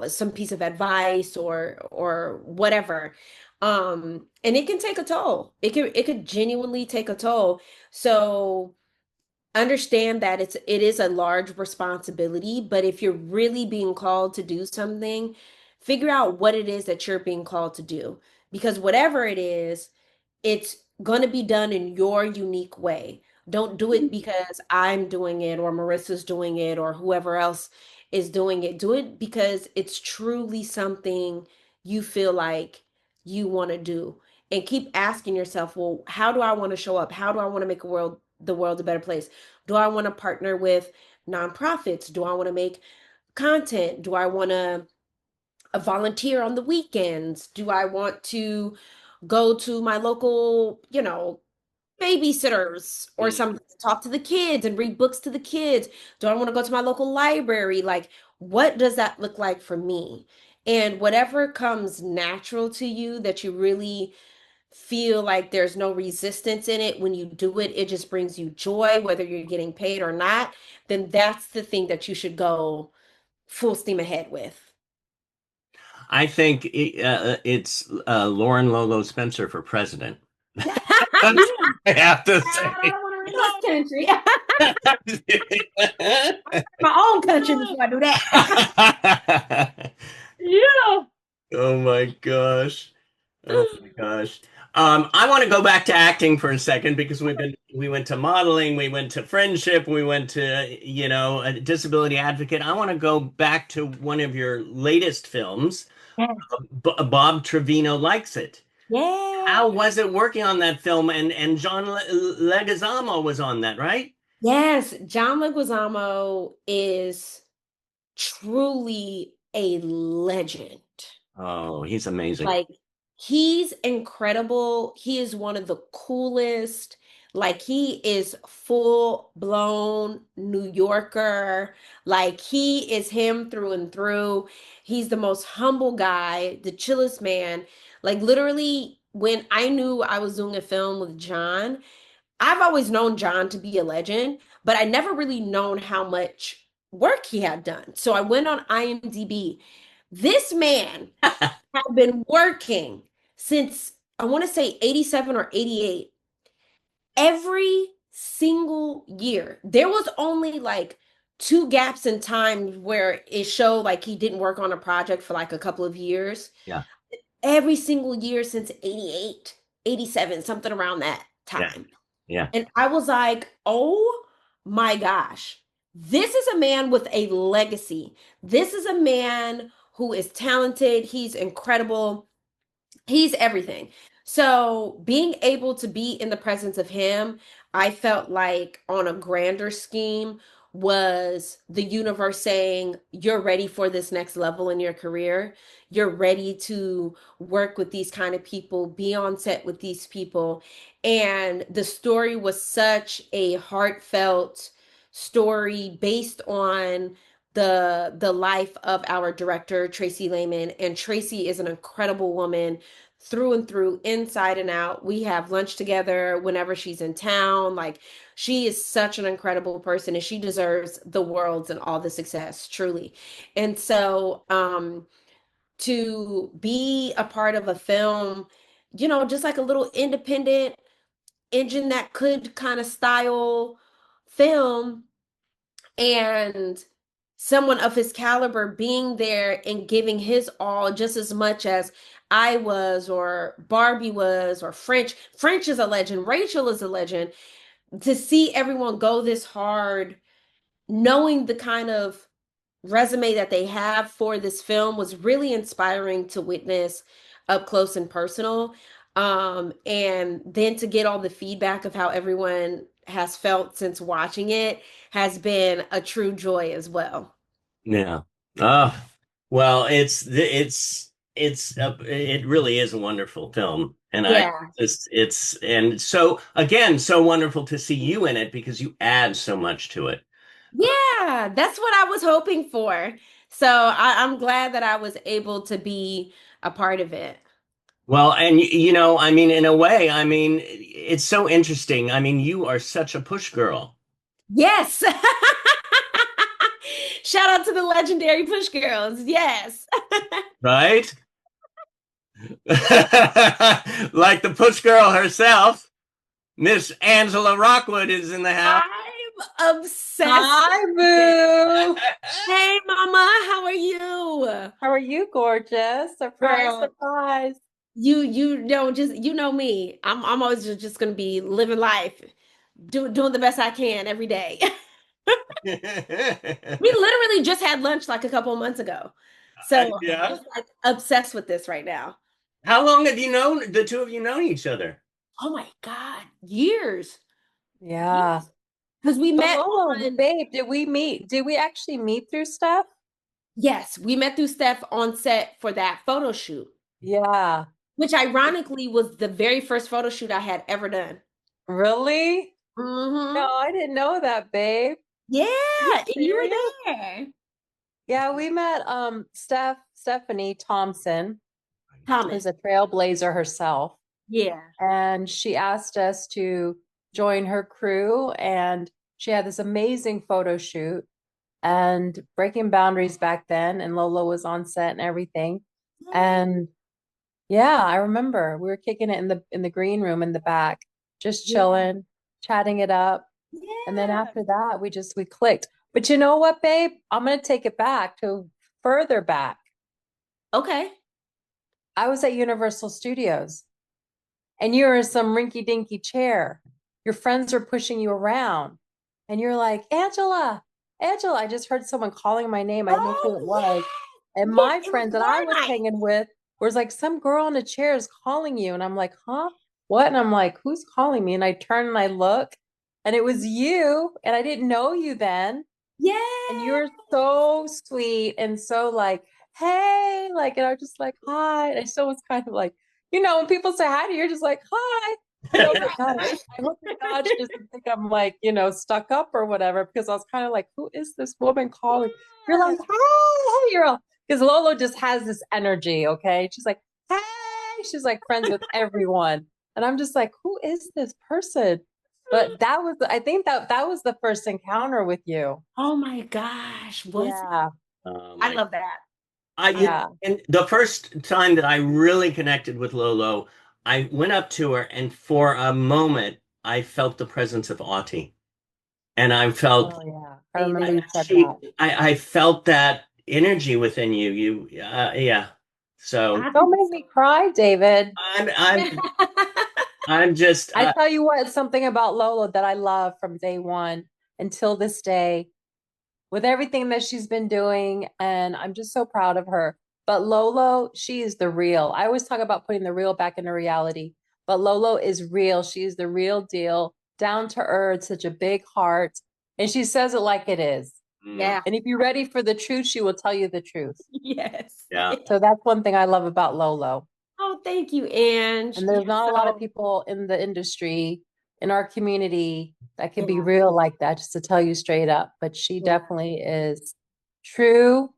some piece of advice or whatever. And it can take a toll. It could genuinely take a toll. So understand that it is a large responsibility, but if you're really being called to do something, figure out what it is that you're being called to do. Because whatever it is, it's going to be done in your unique way. Don't do it because I'm doing it or Marissa's doing it or whoever else is doing it. Do it because it's truly something you feel like you want to do. And keep asking yourself, well, how do I want to show up? How do I want to make the world a better place? Do I want to partner with nonprofits? Do I want to make content? Do I want to volunteer on the weekends? Do I want to go to my local, babysitters or Mm. something, talk to the kids and read books to the kids? Do I want to go to my local library? Like, what does that look like for me? And whatever comes natural to you that you really feel like there's no resistance in it, when you do it, it just brings you joy, whether you're getting paid or not, then that's the thing that you should go full steam ahead with. I think it's Lauren Lolo Spencer for president. That's I what I have to say. don't want to run this country. My own country before I do that. Yeah. Oh my gosh. Oh my gosh. I want to go back to acting for a second because we went to modeling, we went to friendship, we went to, a disability advocate. I want to go back to one of your latest films, Bob Trevino Likes It. Yeah. How was it working on that film? And John Leguizamo was on that, right? Yes, John Leguizamo is truly a legend. Oh, he's amazing. Like, he's incredible. He is one of the coolest. Like, he is full blown New Yorker. Like, he is him through and through. He's the most humble guy, the chillest man. Like, literally, when I knew I was doing a film with John, I've always known John to be a legend, but I never really known how much work he had done. So I went on IMDb. This man had been working since, I want to say, 87 or 88. Every single year. There was only like two gaps in time where it showed like he didn't work on a project for like a couple of years. Yeah, Every single year since 88, 87, something around that yeah, time. yeah. And I was like, oh my gosh, this is a man with a legacy. This is a man who is talented. He's incredible. He's everything. So being able to be in the presence of him, I felt like on a grander scheme was the universe saying, you're ready for this next level in your career. You're ready to work with these kind of people, be on set with these people. And the story was such a heartfelt story based on the life of our director, Tracy Lehman. And Tracy is an incredible woman through and through, inside and out. We have lunch together whenever she's in town. Like, she is such an incredible person and she deserves the world's and all the success, truly. And so, to be a part of a film, just like a little independent engine that could kind of style film, and someone of his caliber being there and giving his all just as much as I was or Barbie was or French is a legend, Rachel is a legend. To see everyone go this hard, knowing the kind of resume that they have for this film was really inspiring to witness up close and personal. And then to get all the feedback of how everyone has felt since watching it has been a true joy as well. Yeah. Oh, well, it really is a wonderful film. And I Yeah. just and so again, so wonderful to see you in it because you add so much to it. Yeah, that's what I was hoping for. So I'm glad that I was able to be a part of it. Well, and I mean, in a way, I mean, it's so interesting. I mean, you are such a push girl. Yes. Shout out to the legendary Push Girls. Yes. right? Like the push girl herself, Miss Angela Rockwood is in the house. I'm obsessed Hi, with it. boo. Hey, Mama, how are you? How are you, gorgeous? Surprise, Girl, surprise. you know just you know me. I'm always just gonna be living life, doing the best I can every day. We literally just had lunch like a couple of months ago, so I'm Yeah. just like obsessed with this right now. How long have you known the two of you known each other? Oh my God, years, Yeah. because we But met Lolo, on. babe, did we meet? Did we actually meet through stuff? Yes, we met through Steph on set for that photo shoot, Yeah. which ironically was the very first photo shoot I had ever done. Really? No, Mm-hmm. I didn't know that, babe. Yeah, Are you and you serious? were there. Yeah, we met Stephanie Thompson, who's Thomas. a trailblazer herself, Yeah. and she asked us to join her crew, and she had this amazing photo shoot and breaking boundaries back then, and Lolo was on set and everything. And yeah, I remember we were kicking it in the green room in the back, just Yeah. chilling, chatting it up. And then Yeah. after that, we clicked. But you know what, babe? I'm gonna take it back to further back. Okay. I was at Universal Studios and you're in some rinky dinky chair. Your friends are pushing you around, and you're like, Angela, Angela. I just heard someone calling my name. I didn't know who it Oh, was. And yeah. Yes, my it was friend that I bar was night. hanging with was like, some girl in a chair is calling you. And I'm like, huh? What? And I'm like, who's calling me? And I turn and I look, and it was you. And I didn't know you then. And Yeah. you're so sweet and so like, hey, like, and I'm just like, hi. And I still was kind of like, when people say hi to you, you're just like, hi. But God, I hope to God she doesn't think I'm like, stuck up or whatever, because I was kind of like, who is this woman calling? You're like, hi, you're all, because Lolo just has this energy, okay? She's like, hey, she's like friends with everyone. And I'm just like, who is this person? But I think that was the first encounter with you. Oh my gosh. Was it? Yeah. Oh I my! love that. Yeah. And the first time that I really connected with Lolo, I went up to her, and for a moment, I felt the presence of Auntie, and I felt Oh yeah. I remember you said she, that. I felt that energy within you. Yeah. So I Don't think make me cry, David. I'm, so. I'm, I'm just, I tell you what, it's something about Lolo that I love from day one until this day, with everything that she's been doing. And I'm just so proud of her. But Lolo, she is the real. I always talk about putting the real back into reality, but Lolo is real. She is the real deal, down to earth, such a big heart. And she says it like it is. Yeah. And if you're ready for the truth, she will tell you the truth. Yes. yeah. So that's one thing I love about Lolo. Oh, thank you, Ange. And there's You're not a lot of so people in the industry, in our community, that can be yeah. real like that, just to tell you straight up. But she Yeah. definitely is true,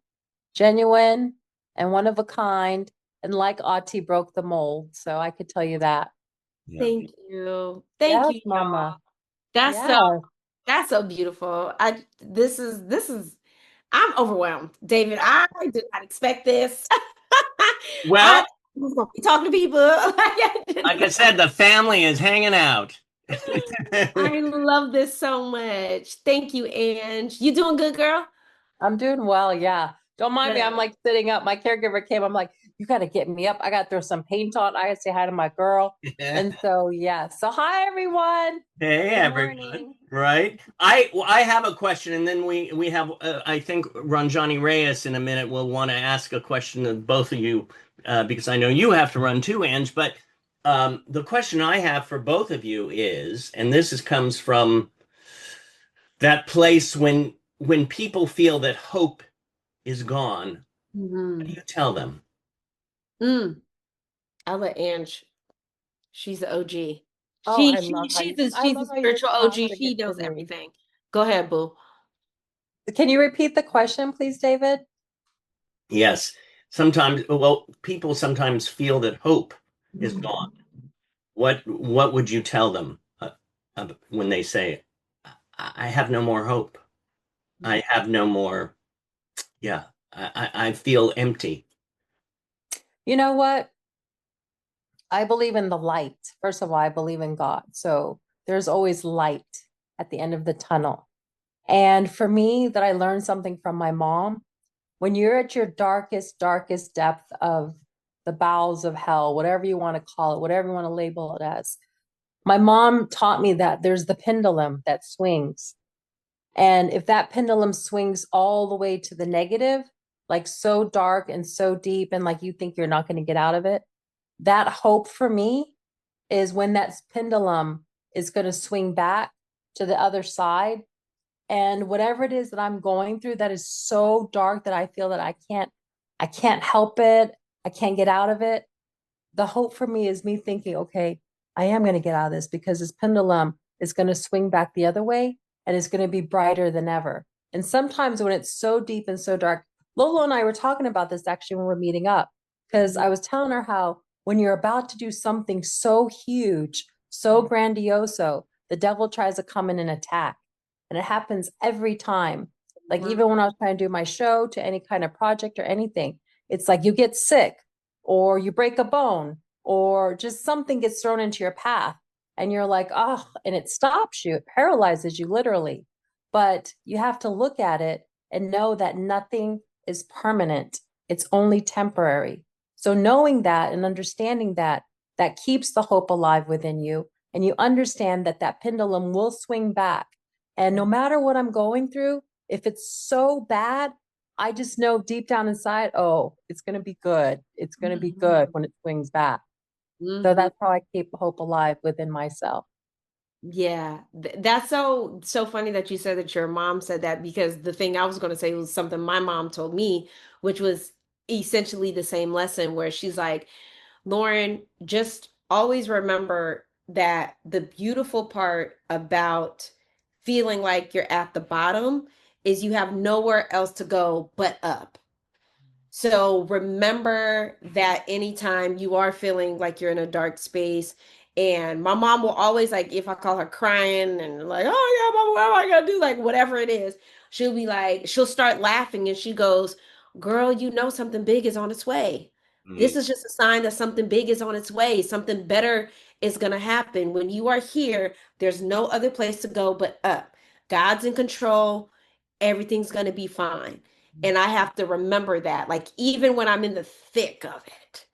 genuine, and one of a kind. And like Auntie broke the mold. So I could tell you that. Yeah. Thank you. Thank Yes, you, y'all. Mama. That's so Yeah. that's so beautiful. This is I'm overwhelmed, David. I did not expect this. I Well, was gonna be talking to people. like I said, the family is hanging out. I love this so much. Thank you, Ange. You doing good, girl? I'm doing well. Yeah. Don't mind me. I'm Good. like sitting up. My caregiver came. I'm like, you got to get me up. I got to throw some paint on. I got to say hi to my girl. And so, yeah. So, hi, everyone. Hey, Good everyone. morning. Right. I have a question, and then we have I think Ranjani Reyes in a minute will want to ask a question of both of you, because I know you have to run too, Ange. But the question I have for both of you is, and comes from that place when people feel that hope is gone, what do Mhm. you tell them? Mm. I'll let Ange. She's the OG. Oh, She she she's a I she's a love how you spiritual know how OG. to She get to knows me. everything. Go ahead, boo. Can you repeat the question, please, David? Yes. Sometimes, well, people sometimes feel that hope is gone. What would you tell them when they say, I have no more hope. I have no more, yeah, I feel empty. You know what? I believe in the light. First of all, I believe in God. So there's always light at the end of the tunnel. And for me, that I learned something from my mom. When you're at your darkest depth of the bowels of hell, whatever you want to call it, whatever you want to label it as, my mom taught me that there's the pendulum that swings. And if that pendulum swings all the way to the negative, like so dark and so deep, and like you think you're not going to get out of it, that hope for me is when that pendulum is going to swing back to the other side. And whatever it is that I'm going through that is so dark that I feel that I can't help it, I can't get out of it. The hope for me is me thinking, okay, I am going to get out of this because this pendulum is going to swing back the other way and it's going to be brighter than ever. And sometimes when it's so deep and so dark, Lolo and I were talking about this actually when we were meeting up, because I was telling her how when you're about to do something so huge, so grandioso, the devil tries to come in and attack. And it happens every time. Like even when I was trying to do my show to any kind of project or anything, it's like you get sick or you break a bone or just something gets thrown into your path and you're like, oh, and it stops you, it paralyzes you literally. But you have to look at it and know that nothing is permanent. It's only temporary. So knowing that and understanding that, that keeps the hope alive within you. And you understand that that pendulum will swing back. And no matter what I'm going through, if it's so bad, I just know deep down inside, oh, it's going to be good. It's going to be good when it swings back. So that's how I keep hope alive within myself. Yeah, that's so funny that you said that your mom said that, because the thing I was going to say was something my mom told me, which was essentially the same lesson where she's like, Lauren, just always remember that the beautiful part about feeling like you're at the bottom is you have nowhere else to go but up. So remember that anytime you are feeling like you're in a dark space, and my mom will always, like, if I call her crying and like, oh yeah, mama, what am I gonna do? Like whatever it is, she'll be like, she'll start laughing and she goes, girl, you know something big is on its way. This is just a sign that something big is on its way. Something better is gonna happen. When you are here, there's no other place to go but up. God's in control. Everything's gonna be fine. And I have to remember that, like, even when I'm in the thick of it,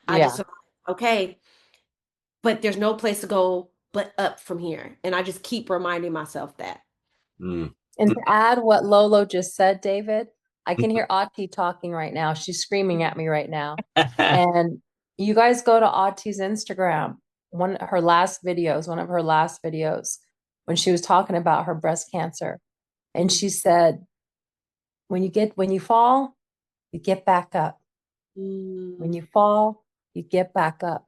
I Yeah. just, okay, but there's no place to go but up from here. And I just keep reminding myself that. Mm. And to add what Lolo just said, David, I can hear Ati talking right now. She's screaming at me right now. And you guys go to Ati's Instagram, one of her last videos, when she was talking about her breast cancer. And she said, when you fall, you get back up. When you fall, you get back up.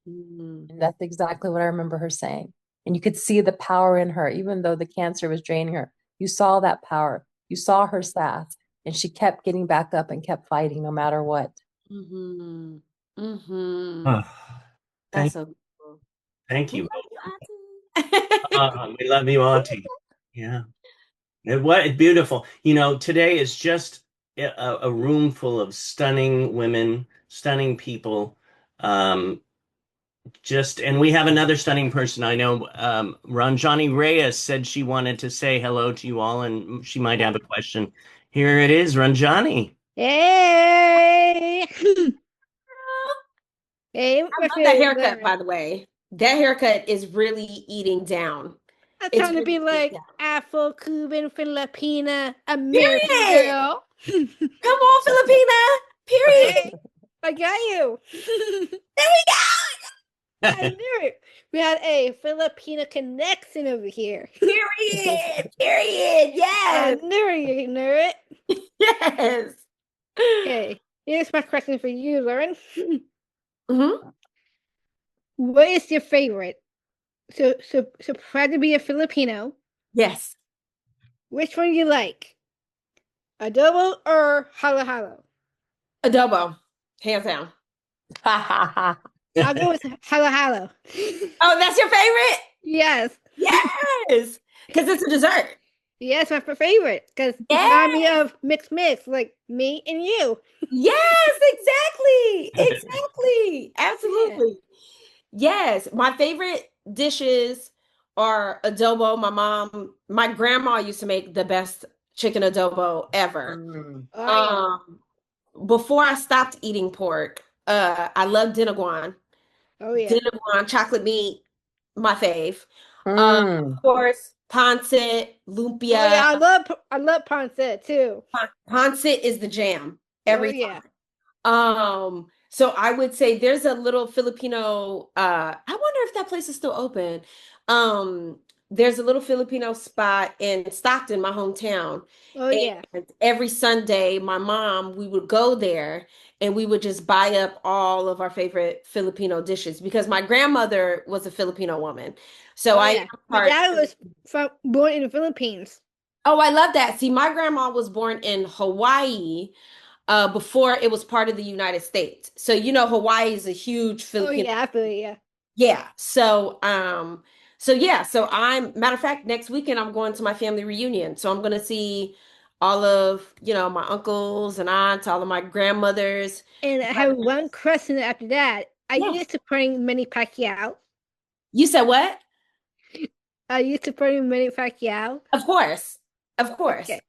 And that's exactly what I remember her saying. And you could see the power in her, even though the cancer was draining her. You saw that power. You saw her sass, and she kept getting back up and kept fighting no matter what. Oh, That's thank, so cool. thank you. Auntie. We love you, Auntie. Yeah. What beautiful. You know, today is just a room full of stunning women, stunning people. And we have another stunning person. I know Ranjani Reyes said she wanted to say hello to you all, and she might have a question. Here it is, Ranjani. Hey! Hey, I love that haircut, by the way. That haircut is really eating down. I'm It's trying to be really like eating Afro-Cuban, Filipina, down. American Period. girl. Come on, Filipina. Period. Hey, I got you. There we I knew it. We had a Filipina connection over here. go. Period. Period. I Yes. knew you knew it. Yes. Okay, here's my question for you, Lauren. Mm-hmm. What is your favorite? So proud to be a Filipino. Yes. Which one you like? Adobo or halo halo? Adobo. Hands down. I'll go with halo halo. Oh, that's your favorite? Yes. Yes. Because it's a dessert. Yeah, it's my favorite because it reminds me of mix, like me and you. Yes, exactly. Exactly. Absolutely. Yes. My favorite dishes are adobo. My grandma used to make the best chicken adobo ever. Oh yeah. Before I stopped eating pork, I love dinner Oh yeah. Dinner chocolate meat, my fave. Mm. Of course, pancit, Oh lumpia. yeah. I love pancit too. Pancit is the jam Oh every yeah. time. So I would say there's a little Filipino, I wonder if that place is still open. There's a little Filipino spot in Stockton, my hometown. Oh yeah. And every Sunday, we would go there and we would just buy up all of our favorite Filipino dishes because my grandmother was a Filipino woman. So Oh I yeah. am My part. dad was born in the Philippines. Oh, I love that. See, my grandma was born in Hawaii before it was part of the United States. So Hawaii is a huge Oh Filipino. yeah, I feel it, yeah. Yeah. So I'm matter of fact, next weekend I'm going to my family reunion. So I'm gonna see all of, my uncles and aunts, all of my grandmothers. And I have one question after that. Are Yeah. you supporting Manny Pacquiao? You said what? Are you supporting Manny Pacquiao? Of course. Of course. Okay.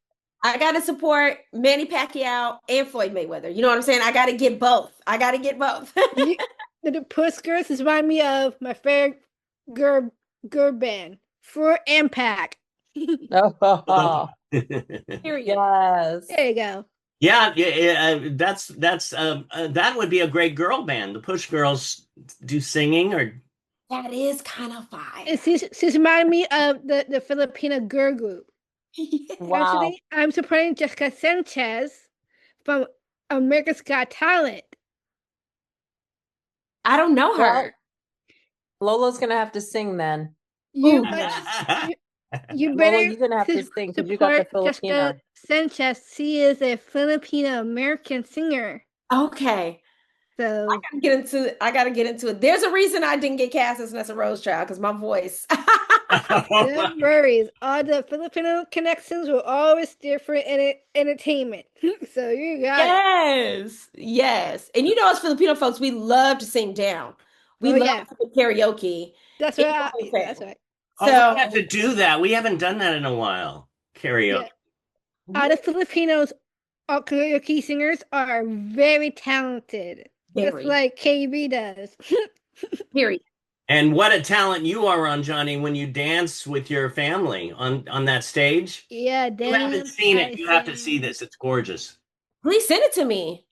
I gotta support Manny Pacquiao and Floyd Mayweather. You know what I'm saying? I gotta get both. I gotta get both. The push girls remind me of my favorite girl band, For Impact. Oh, Period. yes. There you go. Yeah, that's that would be a great girl band. The Push Girls do singing or That is kind of fine. And she's reminding me of the Filipino girl group. Wow. Actually, I'm supporting Jessica Sanchez from America's Got Talent. I don't know her. Lolo's gonna have to sing then. You Ooh. you Lolo, better you're gonna have to sing because you got the support Filipino. Jessica Sanchez. She is a Filipino American singer. Okay. So I gotta get into it. There's a reason I didn't get cast as Nessa Rose Child, because my voice. no worries. All the Filipino connections were always different in entertainment. So you got it. Yes. Yes. And as Filipino folks, we love to sing down. We Oh, love yeah. to do karaoke. That's It's right. always That's there. right. Oh, So we have to do that. We haven't done that in a while. Karaoke. Yeah. The Filipinos, all karaoke singers are very talented. Just Very. like KB does. Period. And what a talent you are on, Johnny, when you dance with your family on that stage. Yeah, You haven't dance. seen it. You have to see this. It's gorgeous. Please send it to me.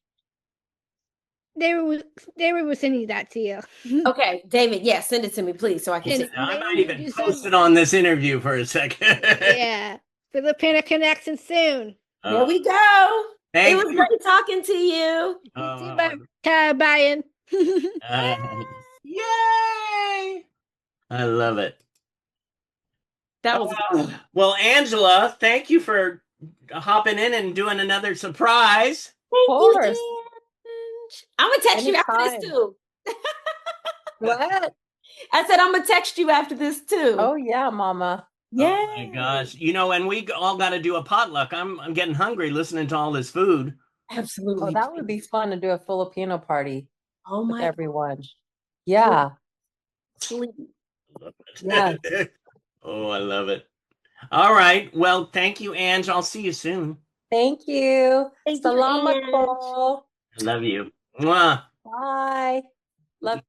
They were sending that to you. Okay, David, yeah, send it to me, please, so I can And see. I they might even introduced post them- it on this interview for a second. Yeah. Filipino connection soon. There we go. Thank It was you. great talking to you. Bye. Yay! I love it. That was Well, Angela, thank you for hopping in and doing another surprise. Thank Of course. you, Ange. I'm gonna text you after this Anytime. too. What? I said I'm gonna text you after this too. Oh yeah, Mama. Yeah. Oh my gosh. And we all got to do a potluck. I'm getting hungry listening to all this food. Absolutely. Oh, that would be fun to do a Filipino party Oh with my everyone. Yeah. Please. Yeah. Oh, I love it. All right. Well, thank you, Ange. I'll see you soon. Thank you. Thank you, Salamat Ange. po. I love you. Mwah. Bye. Love.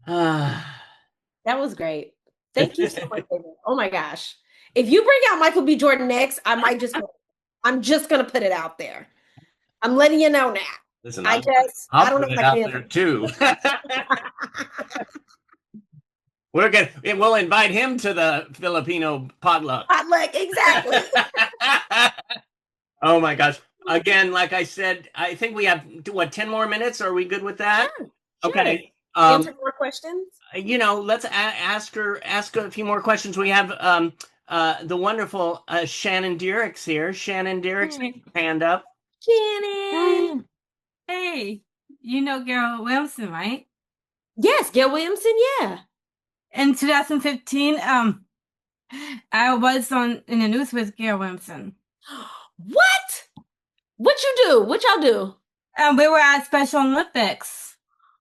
That was great. Thank you so much, David. Oh my gosh. If you bring out Michael B. Jordan next, I'm just gonna put it out there. I'm letting you know now. Listen, I I'll don't put know it if I out can. there too. We'll invite him to the Filipino potluck. Potluck, exactly. Oh my gosh. Again, like I said, I think we have 10 more minutes. Are we good with that? Sure. Okay. Answer more questions. Let's ask a few more questions. We have the wonderful Shannon Diericks here. Shannon Diericks, hand up. Shannon. Hey, you know Gail Wilson, right? Yes, Gail Williamson, yeah. In 2015, I was on in the news with Gail Williamson. What? What you do? What y'all do? We were at Special Olympics.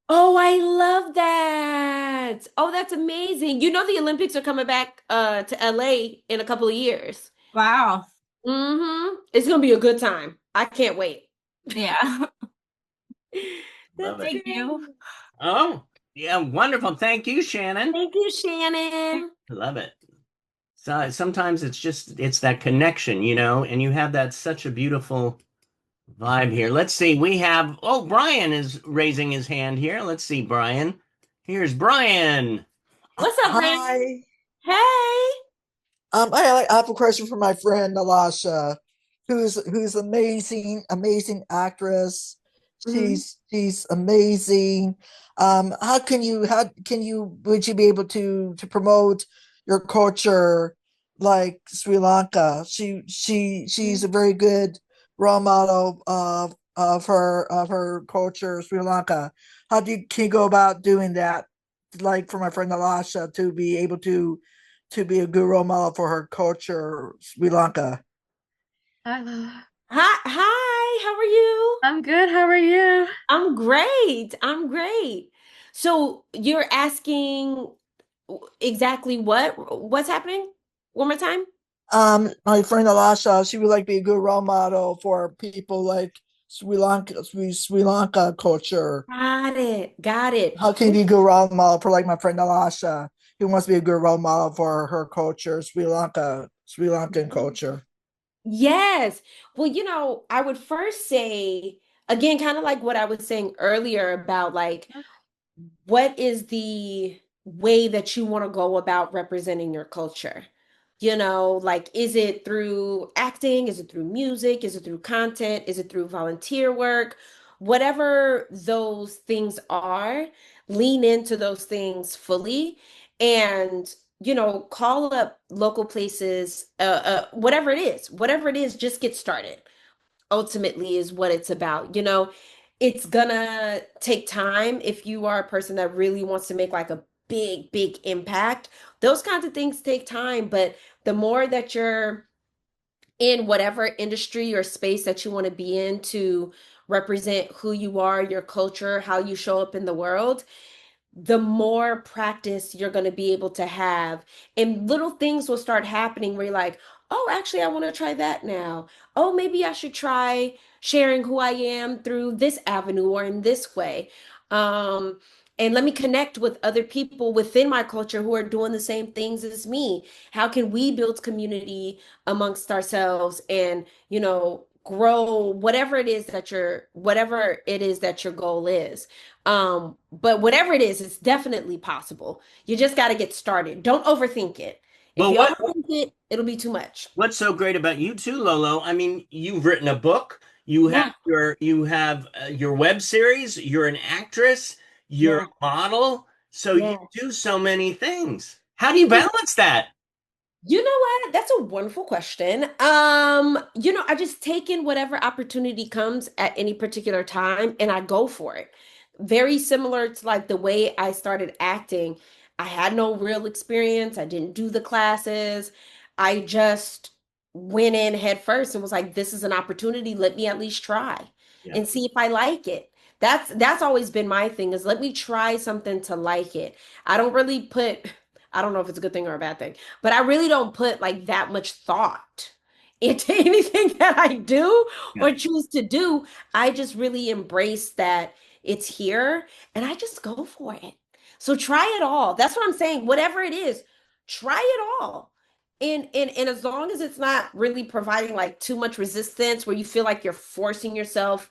Oh, I love that. Oh, that's amazing. You know the Olympics are coming back to LA in a couple of years. Wow. Mm-hmm. It's gonna be a good time. I can't wait. Yeah. Love it. Thank you. Oh, yeah, wonderful. Thank you, Shannon. Thank you, Shannon. I love it. So sometimes it's that connection, you know, and you have that such a beautiful vibe here. Let's see. We have Brian is raising his hand here. Let's see, Brian. Here's Brian. What's up, Brian? Hi. Hey. I have a question for my friend Nalasha, who's amazing actress. Mhm. She's amazing. Would you be able to promote your culture like Sri Lanka? She's a very good role model of her culture, Sri Lanka. Can you go about doing that? Like for my friend Nalasha to be able to be a good role model for her culture, Sri Lanka. Hello. Hi, how are you? I'm good. How are you? I'm great. I'm great. So you're asking exactly what's happening? One more time? My friend Alasha, she would like be a good role model for people like Sri Lanka culture. Got it. Got it. How can you be a good role model for like my friend Alasha, who wants to be a good role model for her culture, Sri Lankan culture? Yes. Well, I would first say, again, kind of like what I was saying earlier about like, what is the way that you want to go about representing your culture? Like, is it through acting? Is it through music? Is it through content? Is it through volunteer work? Whatever those things are, lean into those things fully and, call up local places, whatever it is, just get started ultimately is what it's about. It's gonna take time if you are a person that really wants to make like a big, big impact. Those kinds of things take time, but the more that you're in whatever industry or space that you want to be in to represent who you are, your culture, how you show up in the world, the more practice you're going to be able to have. And little things will start happening where you're like, oh, actually, I want to try that now. Oh, maybe I should try sharing who I am through this avenue or in this way. Um, and let me connect with other people within my culture who are doing the same things as me. How can we build community amongst ourselves and, grow whatever it is that your goal is. But whatever it is, it's definitely possible. You just got to get started. Don't overthink it. If Well, you what overthink it, it'll be too much. what's so great about you too, Lolo? I mean, you've written a book, you have Yeah, your web series, you're an actress, you're yeah, a model, so you yeah. do so many things. How do you balance that? You know what? That's a wonderful question. I just take in whatever opportunity comes at any particular time and I go for it. Very similar to like the way I started acting. I had no real experience. I didn't do the classes. I just went in head first and was like, this is an opportunity. Let me at least try Yeah. and see if I like it. That's always been my thing is let me try something to like it. I don't really put, I don't know if it's a good thing or a bad thing, but I really don't put like that much thought into anything that I do Yeah. or choose to do. I just really embrace that it's here and I just go for it. So try it all. That's what I'm saying. Whatever it is, try it all. And as long as it's not really providing like too much resistance where you feel like you're forcing yourself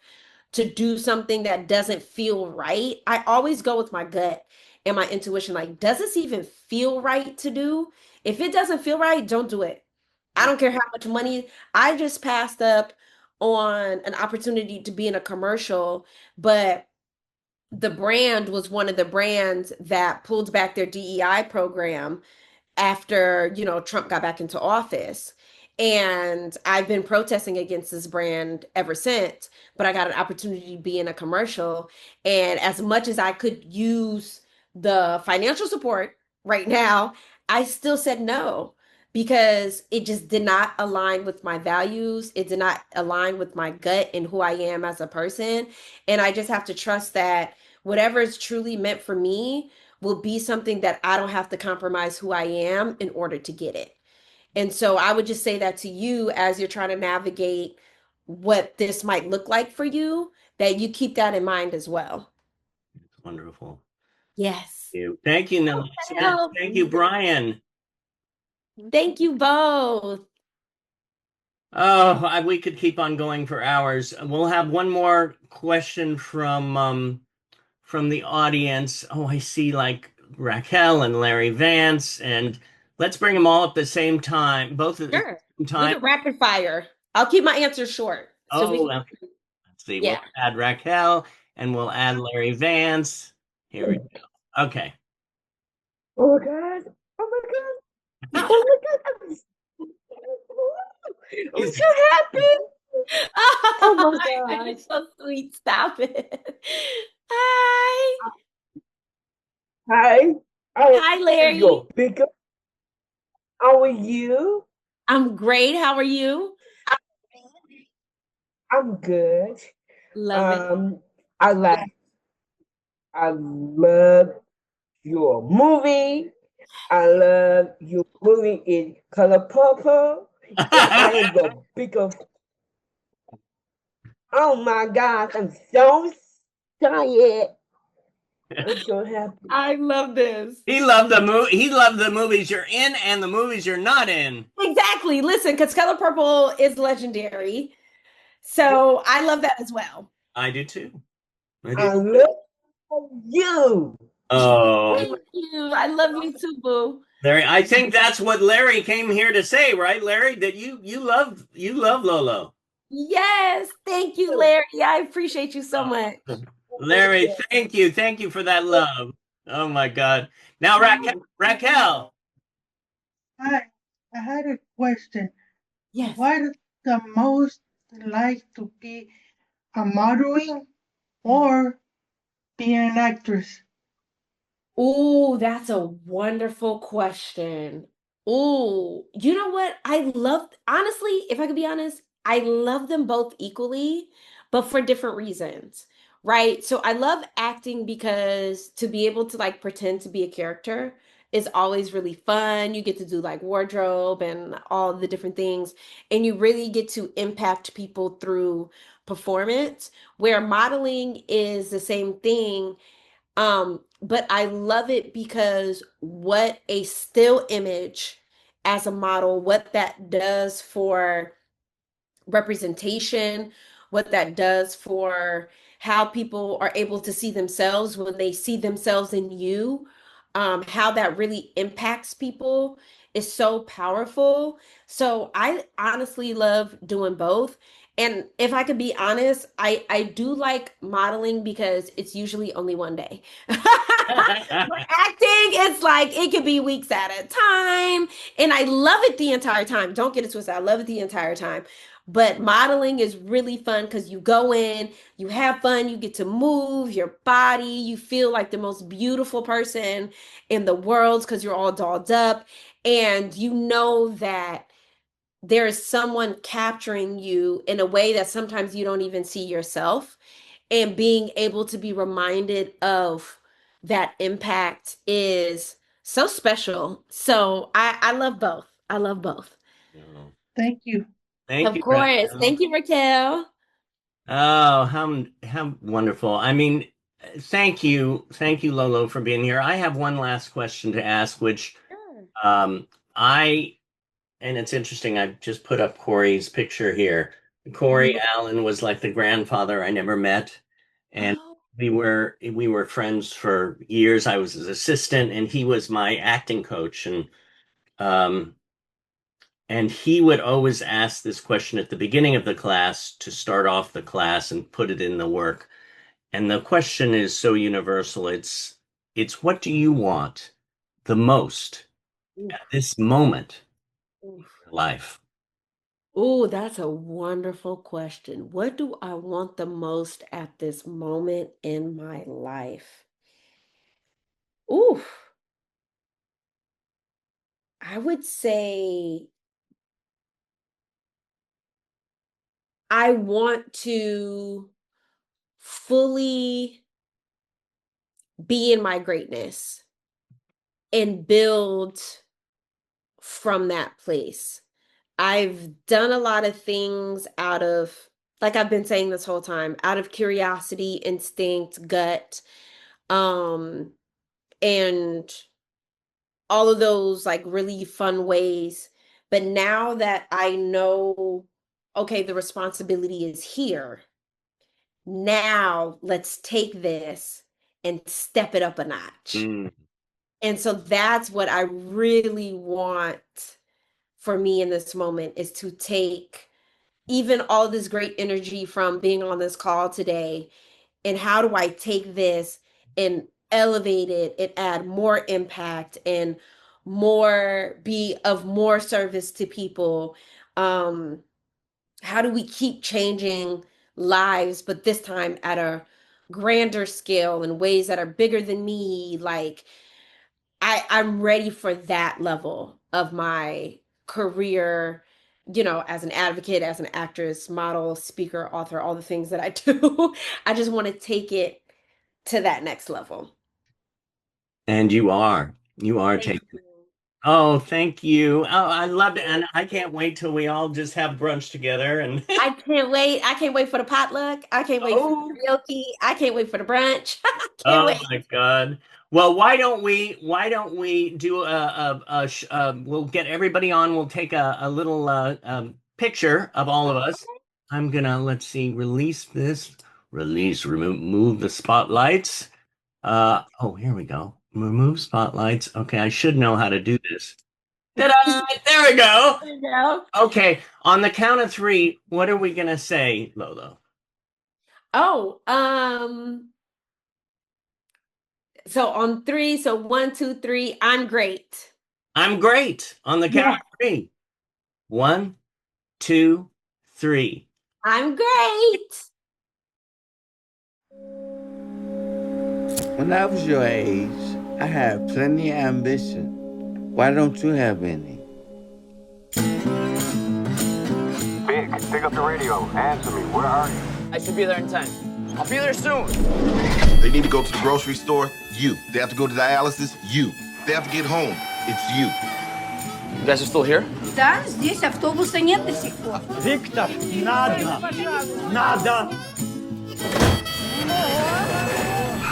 to do something that doesn't feel right, I always go with my gut and my intuition. Like, does this even feel right to do? If it doesn't feel right, don't do it. I Yeah. don't care how much money. I just passed up on an opportunity to be in a commercial, but the brand was one of the brands that pulled back their DEI program after, Trump got back into office. And I've been protesting against this brand ever since, but I got an opportunity to be in a commercial. And as much as I could use the financial support, right now, I still said no because it just did not align with my values. It did not align with my gut and who I am as a person. And I just have to trust that whatever is truly meant for me will be something that I don't have to compromise who I am in order to get it. And so I would just say that to you as you're trying to navigate what this might look like for you, that you keep that in mind as well. Wonderful. Yes. Thank you, Nelson. Thank you, Brian. Thank you both. Oh, we could keep on going for hours. We'll have one more question from the audience. Oh, I see like Raquel and Larry Vance, and let's bring them all at the same time, both at the Sure. same We time. can rapid fire. I'll keep my answers short. So we Let's see. yeah. We'll add Raquel and we'll add Larry Vance. Here we go. Okay. Oh my God. Oh my God. Oh my God. I'm so happy. Oh my God. You're so sweet. Stop it. Hi. Hi. Hi, I'm Larry. your bigger. How are you? I'm great. How are you? I'm good. Love it. I like. I love your movie. I love your movie in color purple. And I am the bigger. Oh my God. I'm so excited. I'm so happy. I love this. He loved the movie. He loved the movies you're in and the movies you're not in. Exactly. Listen, because Color Purple is legendary. So I love that as well. I do too. I love you. Oh, Thank you. I love you too, boo. Larry. I think that's what Larry came here to say, right, Larry? That you love Lolo. Yes. Thank you, Larry. I appreciate you so much. Larry, thank you for that love. Oh my God. Now Raquel. Hi, I had a question. Yes. What is the most like to be a modeling or be an actress? Oh, that's a wonderful question. Oh, you know what? Honestly, if I could be honest, I love them both equally, but for different reasons, right? So I love acting because to be able to like pretend to be a character is always really fun. You get to do like wardrobe and all the different things, and you really get to impact people through performance, where modeling is the same thing, but I love it because what a still image as a model, what that does for representation, what that does for how people are able to see themselves when they see themselves in you, how that really impacts people is so powerful. So I honestly love doing both. And if I could be honest, I do like modeling because it's usually only one day. But acting, it's like it could be weeks at a time. And I love it the entire time. Don't get it twisted. I love it the entire time. But modeling is really fun because you go in, you have fun, you get to move your body, you feel like the most beautiful person in the world because you're all dolled up, and you know that there is someone capturing you in a way that sometimes you don't even see yourself. And being able to be reminded of that impact is so special. So I love both. I love both. Thank you. Thank Of you, course. Raquel. Thank you, Raquel. Oh, how wonderful. I mean, thank you, Lolo, for being here. I have one last question to ask, which Sure. I and it's interesting. I just put up Corey's picture here. Corey Allen was like the grandfather I never met, and Oh, we were friends for years. I was his assistant, and he was my acting coach, um, and he would always ask this question at the beginning of the class to start off the class and put it in the work. And the question is so universal. It's what do you want the most oof, at this moment oof. in your life? Oh, that's a wonderful question. What do I want the most at this moment in my life? Oof. I would say I want to fully be in my greatness and build from that place. I've done a lot of things out of, like I've been saying this whole time, out of curiosity, instinct, gut, and all of those like really fun ways. But now that I know, okay, the responsibility is here, now let's take this and step it up a notch. Mm. And so that's what I really want for me in this moment, is to take even all this great energy from being on this call today, and how do I take this and elevate it and add more impact and be of more service to people. How do we keep changing lives, but this time at a grander scale in ways that are bigger than me? Like, I'm ready for that level of my career, as an advocate, as an actress, model, speaker, author, all the things that I do. I just want to take it to that next level. And you are. You are Thank taking. you. Oh, thank you. Oh, I loved it. And I can't wait till we all just have brunch together. And I can't wait. I can't wait for the potluck. I can't wait for the karaoke. I can't wait for the brunch. I can't oh wait. my God. Well, why don't we do we'll get everybody on. We'll take a little picture of all of us. I'm gonna, let's see, remove the spotlights. Oh, here we go. Remove spotlights. Okay, I should know how to do this. Ta-da! There we go. There you go. Okay, on the count of three, what are we gonna say, Lolo? Oh, so on three, so 1, 2, 3, I'm great. I'm great. On the count of three. 1, 2, 3. I'm great. When I was your age, I had plenty of ambition. Why don't you have any? Big, pick up the radio. Answer me. Where are you? I should be there in time. I'll be there soon. They need to go to the grocery store. You. They have to go to dialysis. You. They have to get home. It's you. You guys are still here? Да, здесь автобуса нет до сих пор. Виктор, надо. Надо.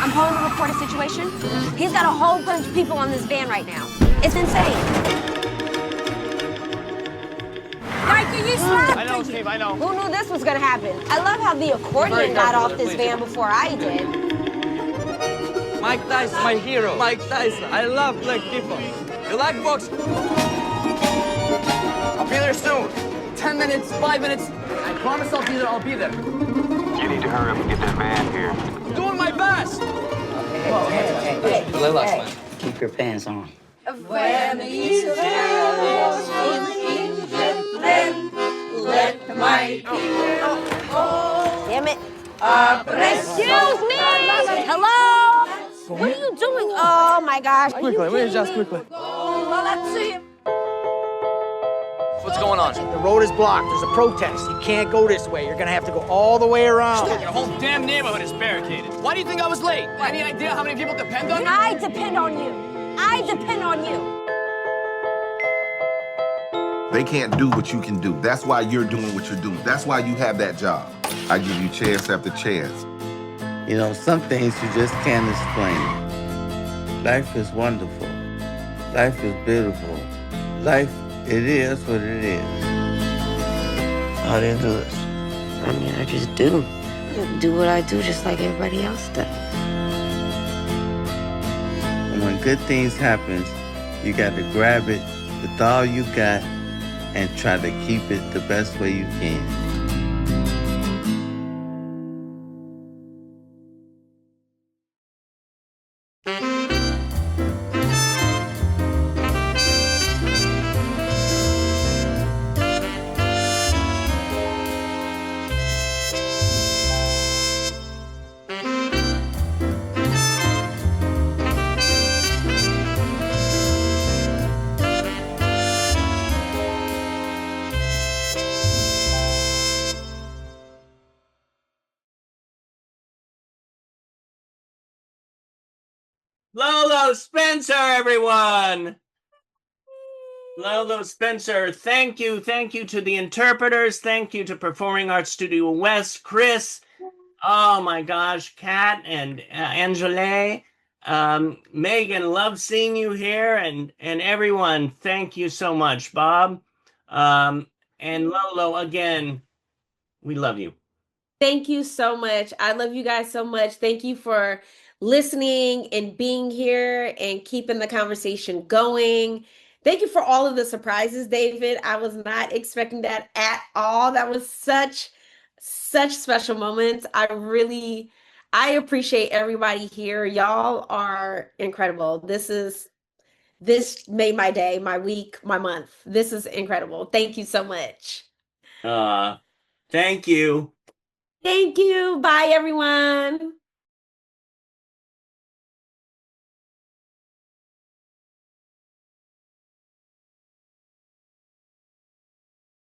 I'm home to report a situation. He's got a whole bunch of people on this van right now. It's insane. I know, Steve, I know. Who knew this was gonna happen? I love how the accordion got off this van before I did. Mike Tyson, my hero. Mike Tyson. I love black people. You like boxing? I'll be there soon. 10 minutes, 5 minutes. I promise I'll be there. I'll be there. You need to hurry up and get that van here. Doing my best. Hey. Relax, man. Keep your pants on. When Israel was in Egypt, let my people go. Damn it. Excuse me! Hello? What are you doing? Oh my gosh. Quickly, let me adjust quickly. Well, let's see. What's going on? The road is blocked. There's a protest. You can't go this way. You're gonna have to go all the way around. Your whole damn neighborhood is barricaded. Why do you think I was late? Any idea how many people depend on me? I depend on you. I depend on you. They can't do what you can do. That's why you're doing what you're doing. That's why you have that job. I give you chance after chance. You know, some things you just can't explain. Life is wonderful. Life is beautiful. Life, it is what it is. How do you do this? I mean, I just do. Do what I do just like everybody else does. And when good things happen, you got to grab it with all you got and try to keep it the best way you can. Lolo Spencer, everyone. Lolo Spencer, thank you. Thank you to the interpreters. Thank you to Performing Arts Studio West, Chris. Oh my gosh, Kat and Angela. Megan, love seeing you here, and everyone, thank you so much. Bob, and Lolo, again, we love you. Thank you so much. I love you guys so much. Thank you for listening and being here and keeping the conversation going. Thank you for all of the surprises, David. I was not expecting that at all. That was such special moments. I appreciate everybody here. Y'all are incredible. This made my day, my week, my month. This is incredible. Thank you so much. Thank you. Thank you. Bye, everyone.